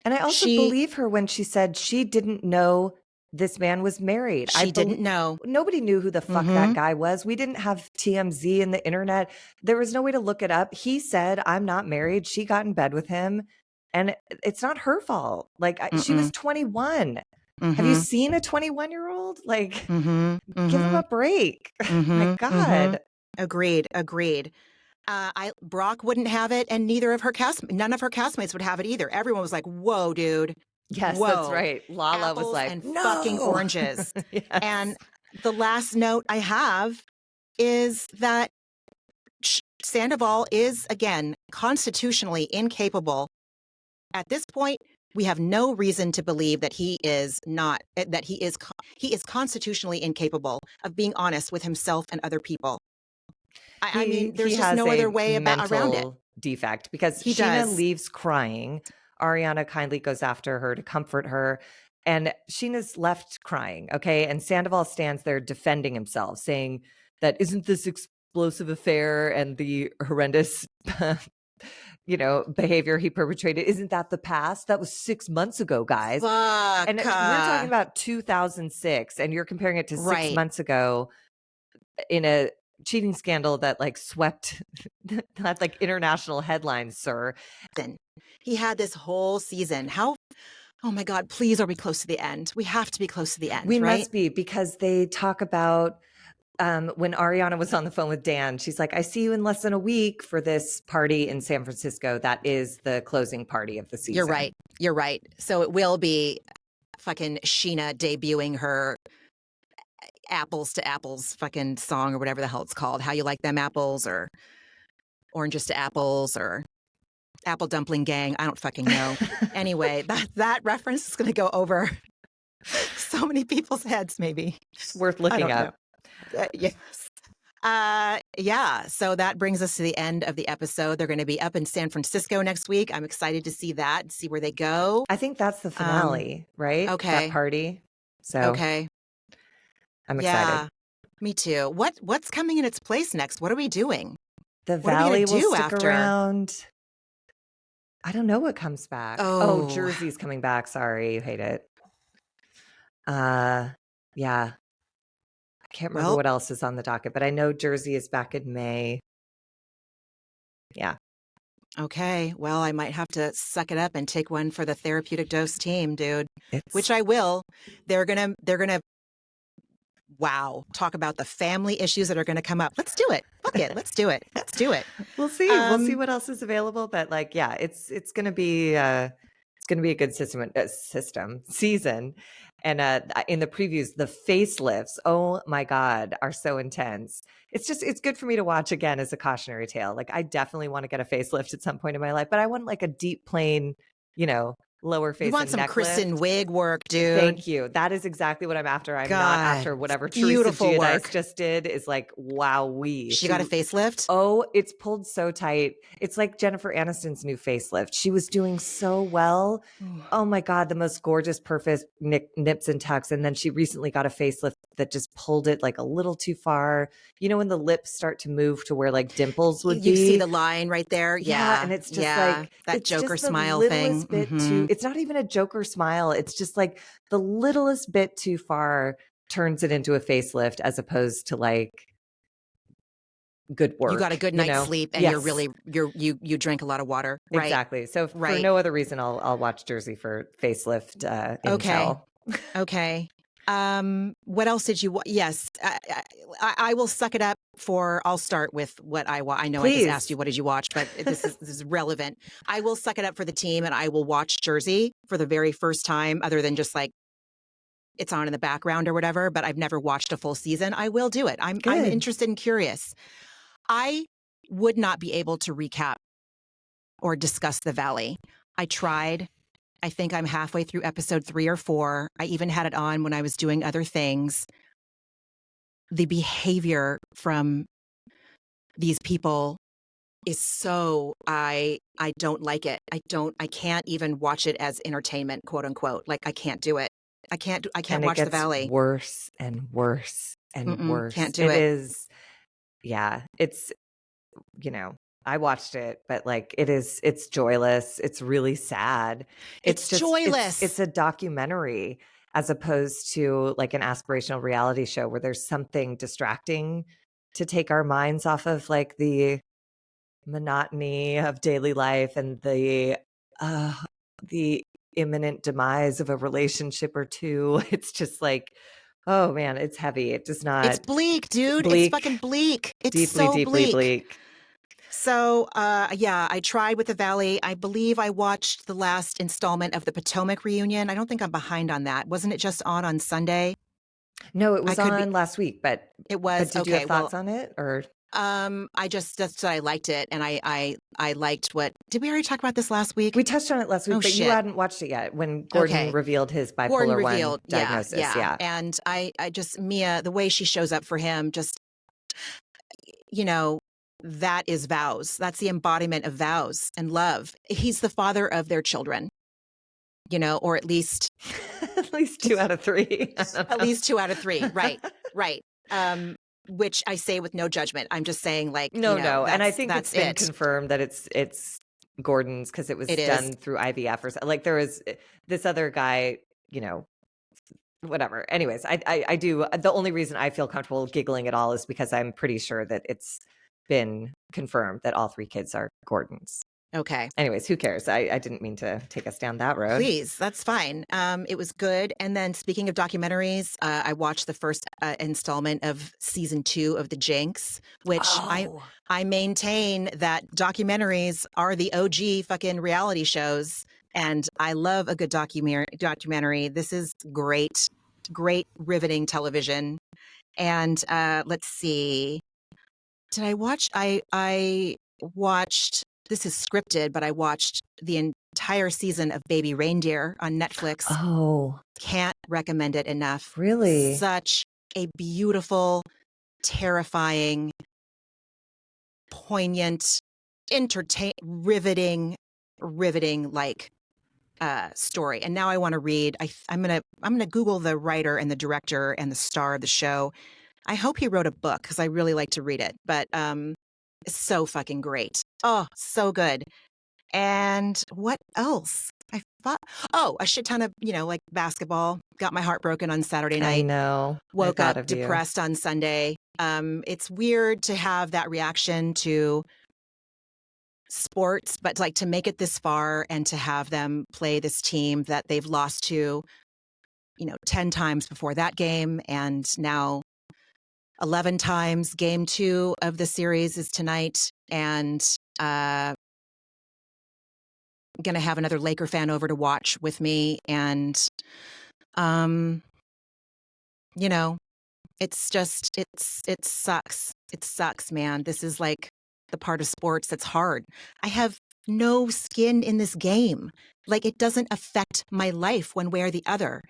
And I also believe her when she said she didn't know this man was married. She didn't know. Nobody knew who the fuck that guy was. We didn't have TMZ in the internet. There was no way to look it up. He said, I'm not married. She got in bed with him, and it's not her fault. Like, she was 21. Have you seen a 21-year-old? Like, give him a break. My God. Agreed. Brock wouldn't have it, and none of her castmates would have it either. Everyone was like, whoa, dude. Yes, whoa. That's right. Lala Apples was like, and no. fucking oranges. Yes. And the last note I have is that Sandoval is, again, constitutionally incapable. At this point, we have no reason to believe that he is constitutionally incapable of being honest with himself and other people. I mean, there's just no other way around it. Defect, because Sheena leaves crying. Ariana kindly goes after her to comfort her, and Sheena's left crying. Okay. And Sandoval stands there defending himself, saying that isn't this explosive affair and the horrendous behavior he perpetrated. Isn't that the past? That was 6 months ago, guys. Fuck. And we're talking about 2006, and you're comparing it to 6 months ago in a cheating scandal that like swept that like international headlines, sir. He had this whole season. Oh my God, please are we close to the end? We have to be close to the end, We right? must be, because they talk about when Ariana was on the phone with Dan, she's like, I see you in less than a week for this party in San Francisco. That is the closing party of the season. You're right. So it will be fucking Sheena debuting her apples to apples fucking song or whatever the hell it's called. How you like them apples, or oranges to apples, or Apple Dumpling Gang. I don't fucking know. Anyway, that reference is going to go over so many people's heads, maybe. It's worth looking up. Yes. Yeah. So that brings us to the end of the episode. They're going to be up in San Francisco next week. I'm excited to see that and see where they go. I think that's the finale, right? Okay. That party. So okay. I'm excited. Yeah, me too. What's coming in its place next? What are we doing? The Valley will stick around. I don't know what comes back. Oh, Jersey's coming back. Sorry, you hate it. Yeah. I can't remember what else is on the docket, but I know Jersey is back in May. Yeah. Okay. Well, I might have to suck it up and take one for the Therapeutic Dose team, dude. Which I will. They're gonna talk about the family issues that are going to come up. Let's do it. Fuck it. Let's do it. We'll see. We'll see what else is available. But like, yeah, it's going to be a good season. And in the previews, the facelifts, oh my God, are so intense. It's good for me to watch again as a cautionary tale. Like, I definitely want to get a facelift at some point in my life, but I want like a deep, plain, lower face. You want some Kristen Wiig work, dude. Thank you. That is exactly what I'm after. I'm not after whatever Teresa Giudice just did. Is like, wowee. She got a facelift? Oh, it's pulled so tight. It's like Jennifer Aniston's new facelift. She was doing so well. Oh my God, the most gorgeous, perfect nips and tucks. And then she recently got a facelift that just pulled it like a little too far. When the lips start to move to where like dimples would be. You see the line right there. Yeah. And it's just like that Joker smile thing. Bit too, it's not even a Joker smile. It's just like the littlest bit too far turns it into a facelift, as opposed to like good work. You got a good night's sleep, and you drank a lot lot of water. Right? Exactly. So for no other reason, I'll watch Jersey for facelift. Okay. What else did you? Yes, I will suck it up I'll start with what I know. Please. I just asked you what did you watch, but this is relevant. I will suck it up for the team, and I will watch Jersey for the very first time, other than just like it's on in the background or whatever. But I've never watched a full season. I will do it. I'm interested and curious. I would not be able to recap or discuss the Valley. I tried. I think I'm halfway through episode 3 or 4. I even had it on when I was doing other things. The behavior from these people is so, I don't like it. I can't even watch it as entertainment, quote unquote. Like, I can't do it. I can't watch the Valley. Worse and worse and worse. Can't do it. It is. Yeah. It's, I watched it, but like it's joyless. It's really sad. It's just joyless. It's a documentary as opposed to like an aspirational reality show where there's something distracting to take our minds off of like the monotony of daily life and the imminent demise of a relationship or two. It's just like, oh man, it's heavy. It does not. It's bleak, dude. It's fucking bleak. It's deeply bleak. So, I tried with the Valley. I believe I watched the last installment of the Potomac reunion. I don't think I'm behind on that. Wasn't it just on Sunday? No, it was on last week, but it was. But did you have thoughts on it, or? I liked it, and I liked what. Did we already talk about this last week? We touched on it last week, but you hadn't watched it yet when Gordon revealed his bipolar 1 diagnosis. Yeah. And I just Mia, the way she shows up for him, just that is vows. That's the embodiment of vows and love. He's the father of their children, or at least 2 out of 3. At least 2 out of 3. Right. Which I say with no judgment. I'm just saying, like, no. And I think it's been confirmed that it's Gordon's because it was It is. done through IVF or something. Like there was this other guy, whatever. Anyways, I do. The only reason I feel comfortable giggling at all is because I'm pretty sure that it's been confirmed that all 3 kids are Gordon's. Okay. Anyways, who cares? I didn't mean to take us down that road. Please, that's fine. It was good. And then speaking of documentaries, I watched the first installment of season 2 of The Jinx, which I maintain that documentaries are the OG fucking reality shows. And I love a good documentary. This is great, riveting television. And let's see. Did I watch? I watched, this is scripted, but I watched the entire season of Baby Reindeer on Netflix. Oh. Can't recommend it enough. Really? Such a beautiful, terrifying, poignant, riveting like story. And now I want to read. I'm gonna Google the writer and the director and the star of the show. I hope he wrote a book because I really like to read it. But it's so fucking great. Oh, so good. And what else? I thought, a shit ton of, like basketball. Got my heart broken on Saturday night. I know. Woke up depressed on Sunday. It's weird to have that reaction to sports, but like to make it this far and to have them play this team that they've lost to, 10 times before that game. And now 11 times. Game 2 of the series is tonight. And going to have another Laker fan over to watch with me. And, it's just, it sucks. It sucks, man. This is like the part of sports that's hard. I have no skin in this game. Like it doesn't affect my life one way or the other.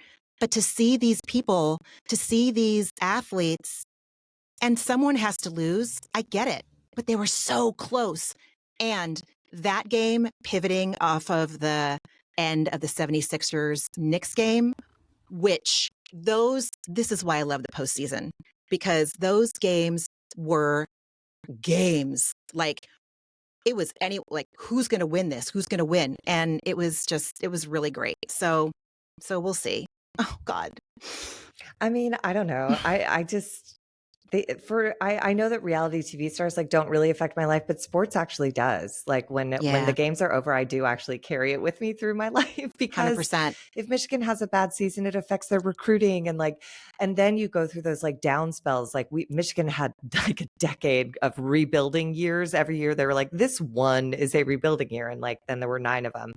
But to see these people, to see these athletes, and someone has to lose, I get it. But they were so close. And that game, pivoting off of the end of the 76ers Knicks game, which this is why I love the postseason, because those games were games. Like it was who's going to win this? Who's going to win? And it was really great. So we'll see. Oh God. I mean, I don't know. I know that reality TV stars don't really affect my life, but sports actually does. Like when the games are over, I do actually carry it with me through my life because 100%. If Michigan has a bad season, it affects their recruiting and then you go through those down spells. Michigan had a decade of rebuilding years. Every year they were like, this one is a rebuilding year, and then there were 9 of them.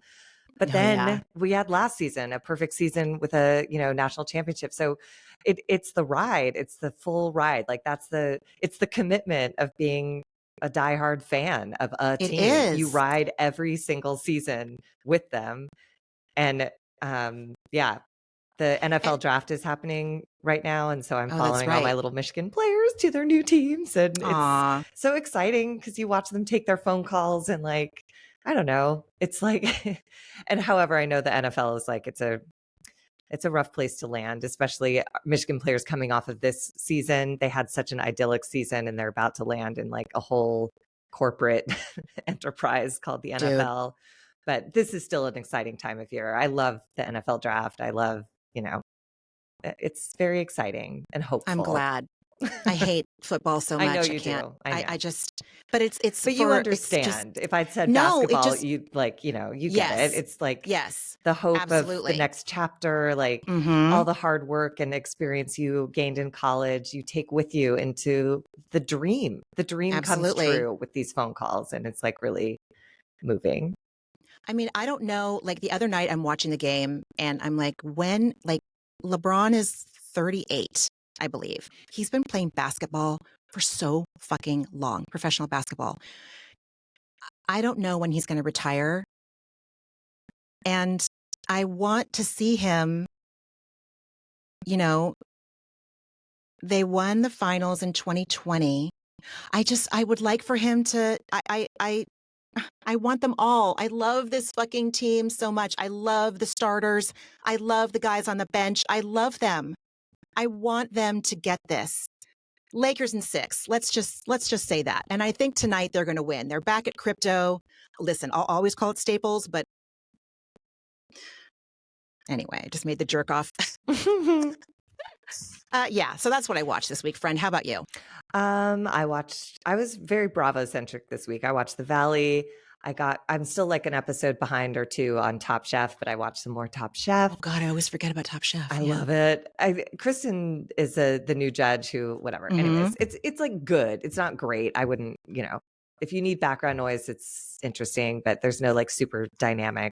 But then we had last season, a perfect season with a, national championship. So it's the ride. It's the full ride. It's the commitment of being a diehard fan of a team. It is. You ride every single season with them. And the NFL draft is happening right now. And so I'm following all my little Michigan players to their new teams. And it's so exciting because you watch them take their phone calls and I don't know. It's and however, I know the NFL is it's a rough place to land, especially Michigan players coming off of this season. They had such an idyllic season and they're about to land in a whole corporate enterprise called the NFL. Dude. But this is still an exciting time of year. I love the NFL draft. I love, it's very exciting and hopeful. I'm glad. I hate football so much. I know you can't. do. I just, but it's. But you understand. If I'd said basketball, you get it. It's yes, the hope absolutely. Of the next chapter, all the hard work and experience you gained in college, you take with you into the dream. The dream absolutely. comes true with these phone calls, and it's really moving. I mean, I don't know. The other night, I'm watching the game, and I'm when LeBron is 38. I believe. He's been playing basketball for so fucking long, professional basketball. I don't know when he's going to retire. And I want to see him, they won the finals in 2020. I would like for him to, I want them all. I love this fucking team so much. I love the starters. I love the guys on the bench. I love them. I want them to get this. Lakers in 6. Let's just say that. And I think tonight they're going to win. They're back at crypto. listen, I'll always call it Staples, but anyway, I just made the jerk off. Yeah, so that's what I watched this week, friend. How about you? I was very Bravo centric this week. I watched The Valley. I'm still like an episode behind or two on Top Chef, but I watched some more Top Chef. Oh God, I always forget about Top Chef. I love it. Kristen is the new judge who, whatever. Anyways, it's like good. It's not great. I wouldn't, if you need background noise, it's interesting, but there's no like super dynamic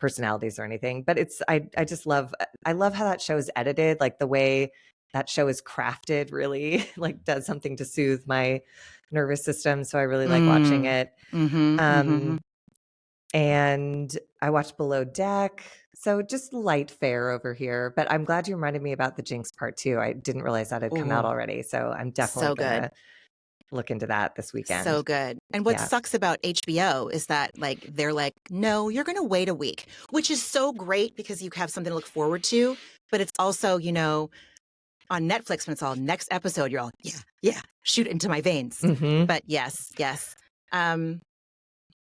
personalities or anything. But I love how that show is edited, like the way that show is crafted really like does something to soothe my nervous system. So I really like watching it. And I watched Below Deck. So just light fare over here. But I'm glad you reminded me about the Jinx part 2. I didn't realize that had come out already. So I'm definitely going to look into that this weekend. So good. And what sucks about HBO is that like they're like, no, you're going to wait a week, which is so great because you have something to look forward to. But it's also, on Netflix when it's all next episode, you're all, yeah, shoot into my veins. But yes. And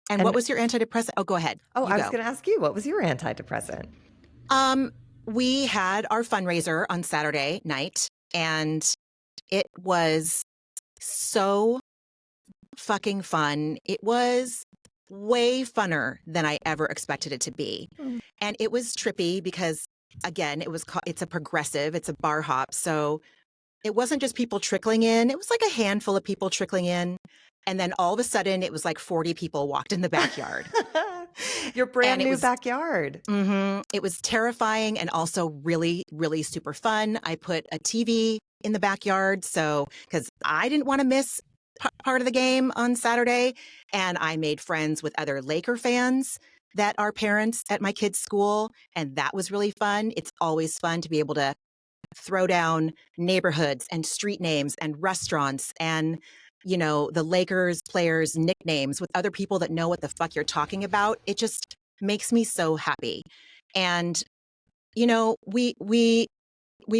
what was your antidepressant? Oh, go ahead. Oh, I was going to ask you, what was your antidepressant? We had our fundraiser on Saturday night, and it was so fucking fun. It was way funner than I ever expected it to be. And it was trippy because, again, it's a progressive, it's a bar hop. So it wasn't just people trickling in. It was like a handful of people trickling in. And then all of a sudden, it was like 40 people walked in the backyard. Your brand new backyard. It was terrifying and also really, really super fun. I put a TV in the backyard because I didn't want to miss part of the game on Saturday. And I made friends with other Laker fans that are parents at my kids' school. And that was really fun. It's always fun to be able to throw down neighborhoods and street names and restaurants and the Lakers players' nicknames with other people that know what the fuck you're talking about. It just makes me so happy. And, we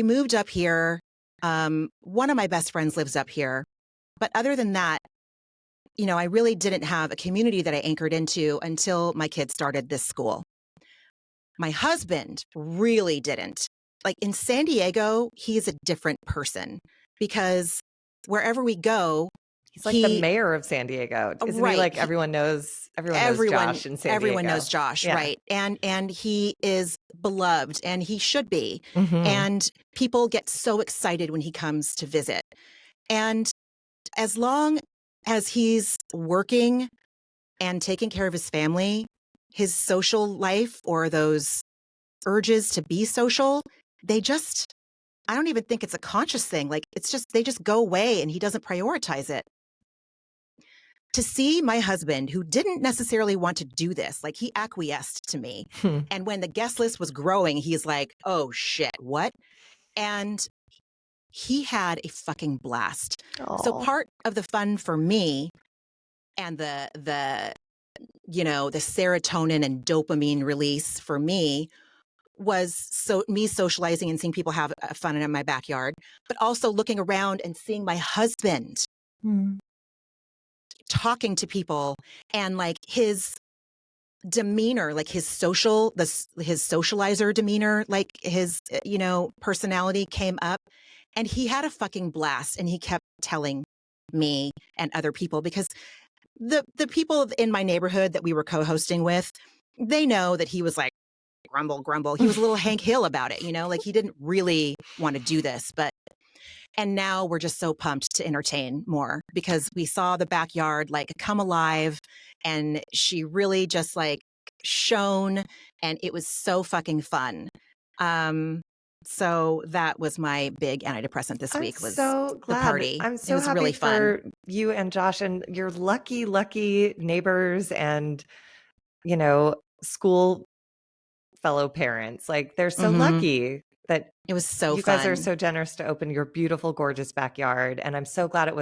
moved up here. One of my best friends lives up here. But other than that, I really didn't have a community that I anchored into until my kids started this school. My husband really didn't. Like in San Diego, he's a different person because wherever we go, he's like the mayor of San Diego. Isn't he like everyone knows Josh in San Diego? Everyone knows Josh, right. And he is beloved and he should be. And people get so excited when he comes to visit. And as long as he's working and taking care of his family, his social life or those urges to be social, I don't even think it's a conscious thing. Like they just go away and he doesn't prioritize it. To see my husband, who didn't necessarily want to do this, like he acquiesced to me. And when the guest list was growing, he's like, oh shit, what? And he had a fucking blast. Aww. So part of the fun for me and the serotonin and dopamine release for me was me socializing and seeing people have fun in my backyard, but also looking around and seeing my husband talking to people and like his demeanor, like his socializer demeanor, like his, personality came up and he had a fucking blast and he kept telling me and other people because the people in my neighborhood that we were co-hosting with, they know that he was like, grumble. He was a little Hank Hill about it, like he didn't really want to do this, and now we're just so pumped to entertain more because we saw the backyard like come alive and she really just like shone and it was so fucking fun. So that was my big antidepressant this week was so glad. The party. I'm so it was happy really fun. For you and Josh and your lucky neighbors and, school fellow parents. Like they're so lucky that it was so you fun. guys are so generous to open your beautiful, gorgeous backyard. And I'm so glad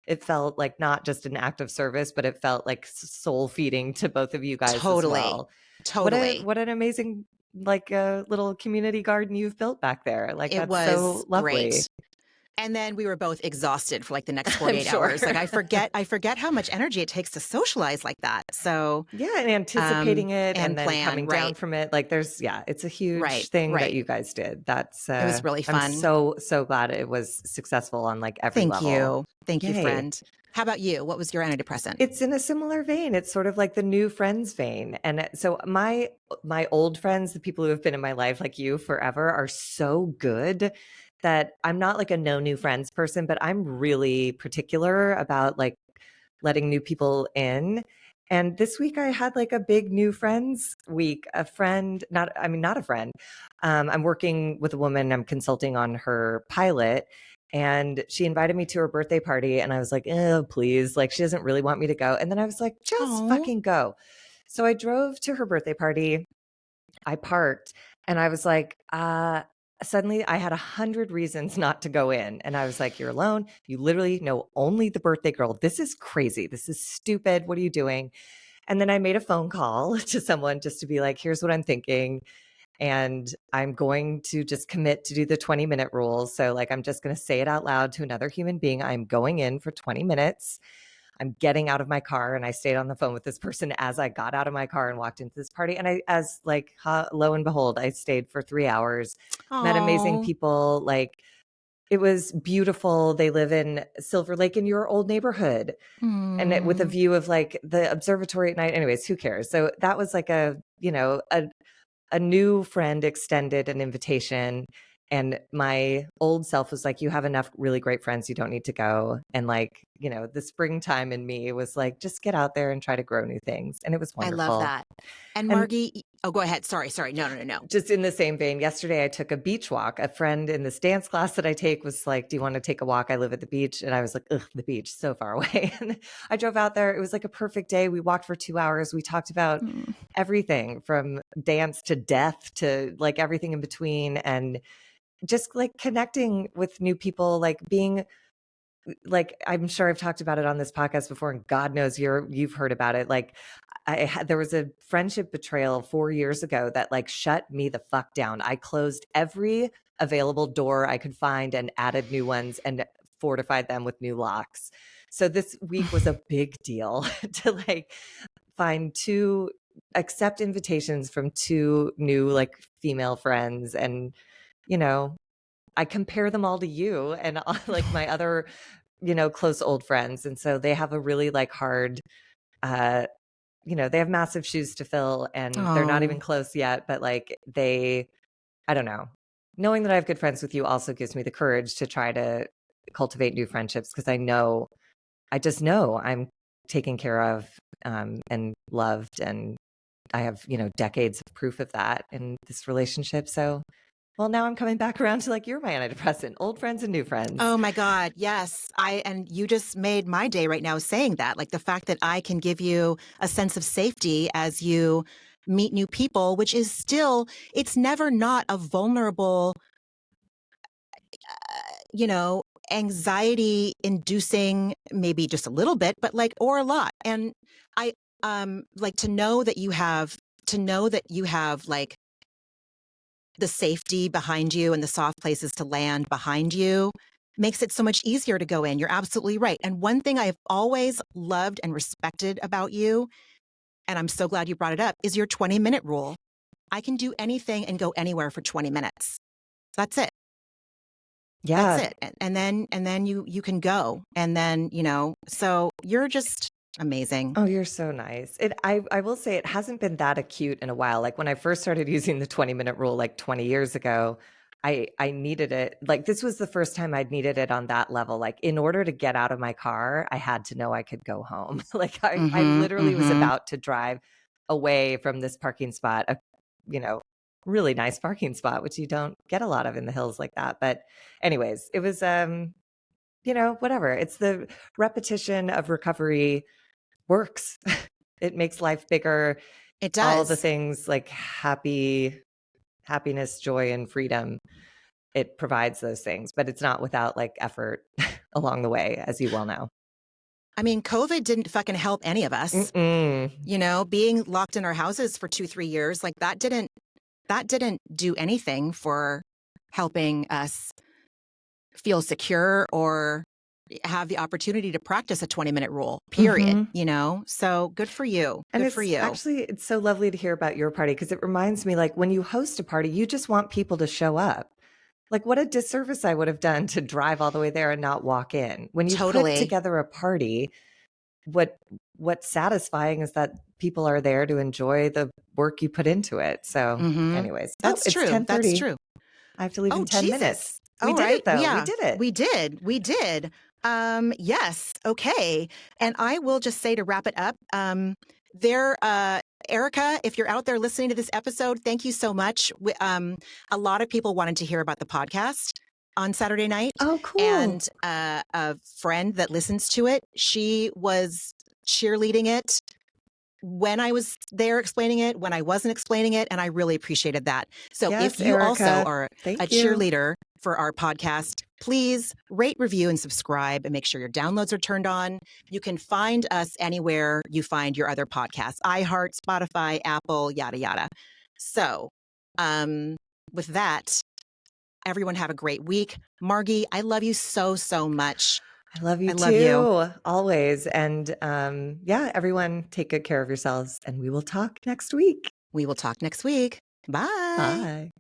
it felt like not just an act of service, but it felt like soul feeding to both of you guys as well. Totally. What an amazing little community garden you've built back there. Like it that's was so lovely. Great. And then we were both exhausted for like the next I'm 48 sure. hours. Like I forget how much energy it takes to socialize like that. So yeah, and anticipating it and then plan, coming down from it. Like it's a huge thing that you guys did. That's it was really fun. I'm so glad it was successful on like every level. Thank you, friend. How about you? What was your antidepressant? It's in a similar vein. It's sort of like the new friends vein. And so my old friends, the people who have been in my life like you forever, are so good that I'm not like a no new friends person, but I'm really particular about like letting new people in. And this week I had like a big new friends week. A friend, not a friend. I'm working with a woman, I'm consulting on her pilot. And she invited me to her birthday party. And I was like, oh, please. Like, she doesn't really want me to go. And then I was like, just fucking go. So I drove to her birthday party. I parked and I was like, suddenly I had 100 reasons not to go in. And I was like, you're alone. You literally know only the birthday girl. This is crazy. This is stupid. What are you doing? And then I made a phone call to someone just to be like, here's what I'm thinking. And I'm going to just commit to do the 20-minute rule. So like, I'm just going to say it out loud to another human being. I'm going in for 20 minutes. I'm getting out of my car. And I stayed on the phone with this person as I got out of my car and walked into this party. And lo and behold, I stayed for 3 hours, met amazing people. Like, it was beautiful. They live in Silver Lake in your old neighborhood and with a view of like the observatory at night. Anyways, who cares? So that was like a new friend extended an invitation, and my old self was like, you have enough really great friends. You don't need to go. And like, the springtime in me was like, just get out there and try to grow new things. And it was wonderful. I love that. And Margie, go ahead. Sorry. No. Just in the same vein, yesterday I took a beach walk. A friend in this dance class that I take was like, do you want to take a walk? I live at the beach. And I was like, ugh, the beach, so far away. And I drove out there. It was like a perfect day. We walked for 2 hours. We talked about everything from dance to death to like everything in between. And just like connecting with new people, like being like, I'm sure I've talked about it on this podcast before, and God knows you've heard about it. Like there was a friendship betrayal 4 years ago that like shut me the fuck down. I closed every available door I could find and added new ones and fortified them with new locks. So this week was a big deal to like accept invitations from 2 new like female friends. And I compare them all to you and like my other, close old friends. And so they have a really like hard, they have massive shoes to fill, and they're not even close yet. But like I don't know, knowing that I have good friends with you also gives me the courage to try to cultivate new friendships, because I just know I'm taken care of and loved. And I have, decades of proof of that in this relationship. So, well, now I'm coming back around to like, you're my antidepressant, old friends and new friends. Oh my God. Yes. And you just made my day right now saying that, like the fact that I can give you a sense of safety as you meet new people, which is still, it's never not a vulnerable, anxiety inducing, maybe just a little bit, but like, or a lot. And I, like to know that you have like the safety behind you and the soft places to land behind you makes it so much easier to go in. You're absolutely right. And one thing I've always loved and respected about you, and I'm so glad you brought it up, is your 20-minute rule. I can do anything and go anywhere for 20 minutes. That's it. Yeah. That's it. And then you can go. And then, so you're just amazing. Oh, you're so nice. I will say it hasn't been that acute in a while. Like when I first started using the 20-minute rule like 20 years ago, I needed it. Like this was the first time I'd needed it on that level. Like in order to get out of my car, I had to know I could go home. Like I literally was about to drive away from this parking spot, a really nice parking spot, which you don't get a lot of in the hills like that. But anyways, it was whatever. It's the repetition of recovery works. It makes life bigger. It does. All the things like happiness, joy, and freedom. It provides those things, but it's not without like effort along the way, as you well know. I mean, COVID didn't fucking help any of us. Being locked in our houses for 2-3 years, like that didn't do anything for helping us feel secure or have the opportunity to practice a 20-minute rule, period, you know? So good for you. And good for you. Actually, it's so lovely to hear about your party because it reminds me, like, when you host a party, you just want people to show up. Like, what a disservice I would have done to drive all the way there and not walk in. When you put together a party, what's satisfying is that people are there to enjoy the work you put into it. So anyways, that's true. 10:30. That's true. I have to leave in 10 minutes. We did it though. Yeah, we did it. We did. Yes. Okay. And I will just say to wrap it up, Erica, if you're out there listening to this episode, thank you so much. A lot of people wanted to hear about the podcast on Saturday night. Oh, cool. And a friend that listens to it, she was cheerleading it when I was there explaining it, when I wasn't explaining it, and I really appreciated that. So yes, if you Erica, also are cheerleader for our podcast, please rate, review, and subscribe and make sure your downloads are turned on. You can find us anywhere you find your other podcasts, iHeart, Spotify, Apple, yada, yada. So with that, everyone have a great week. Margie, I love you so, so much. I love you too, always. And everyone take good care of yourselves and we will talk next week. Bye. Bye.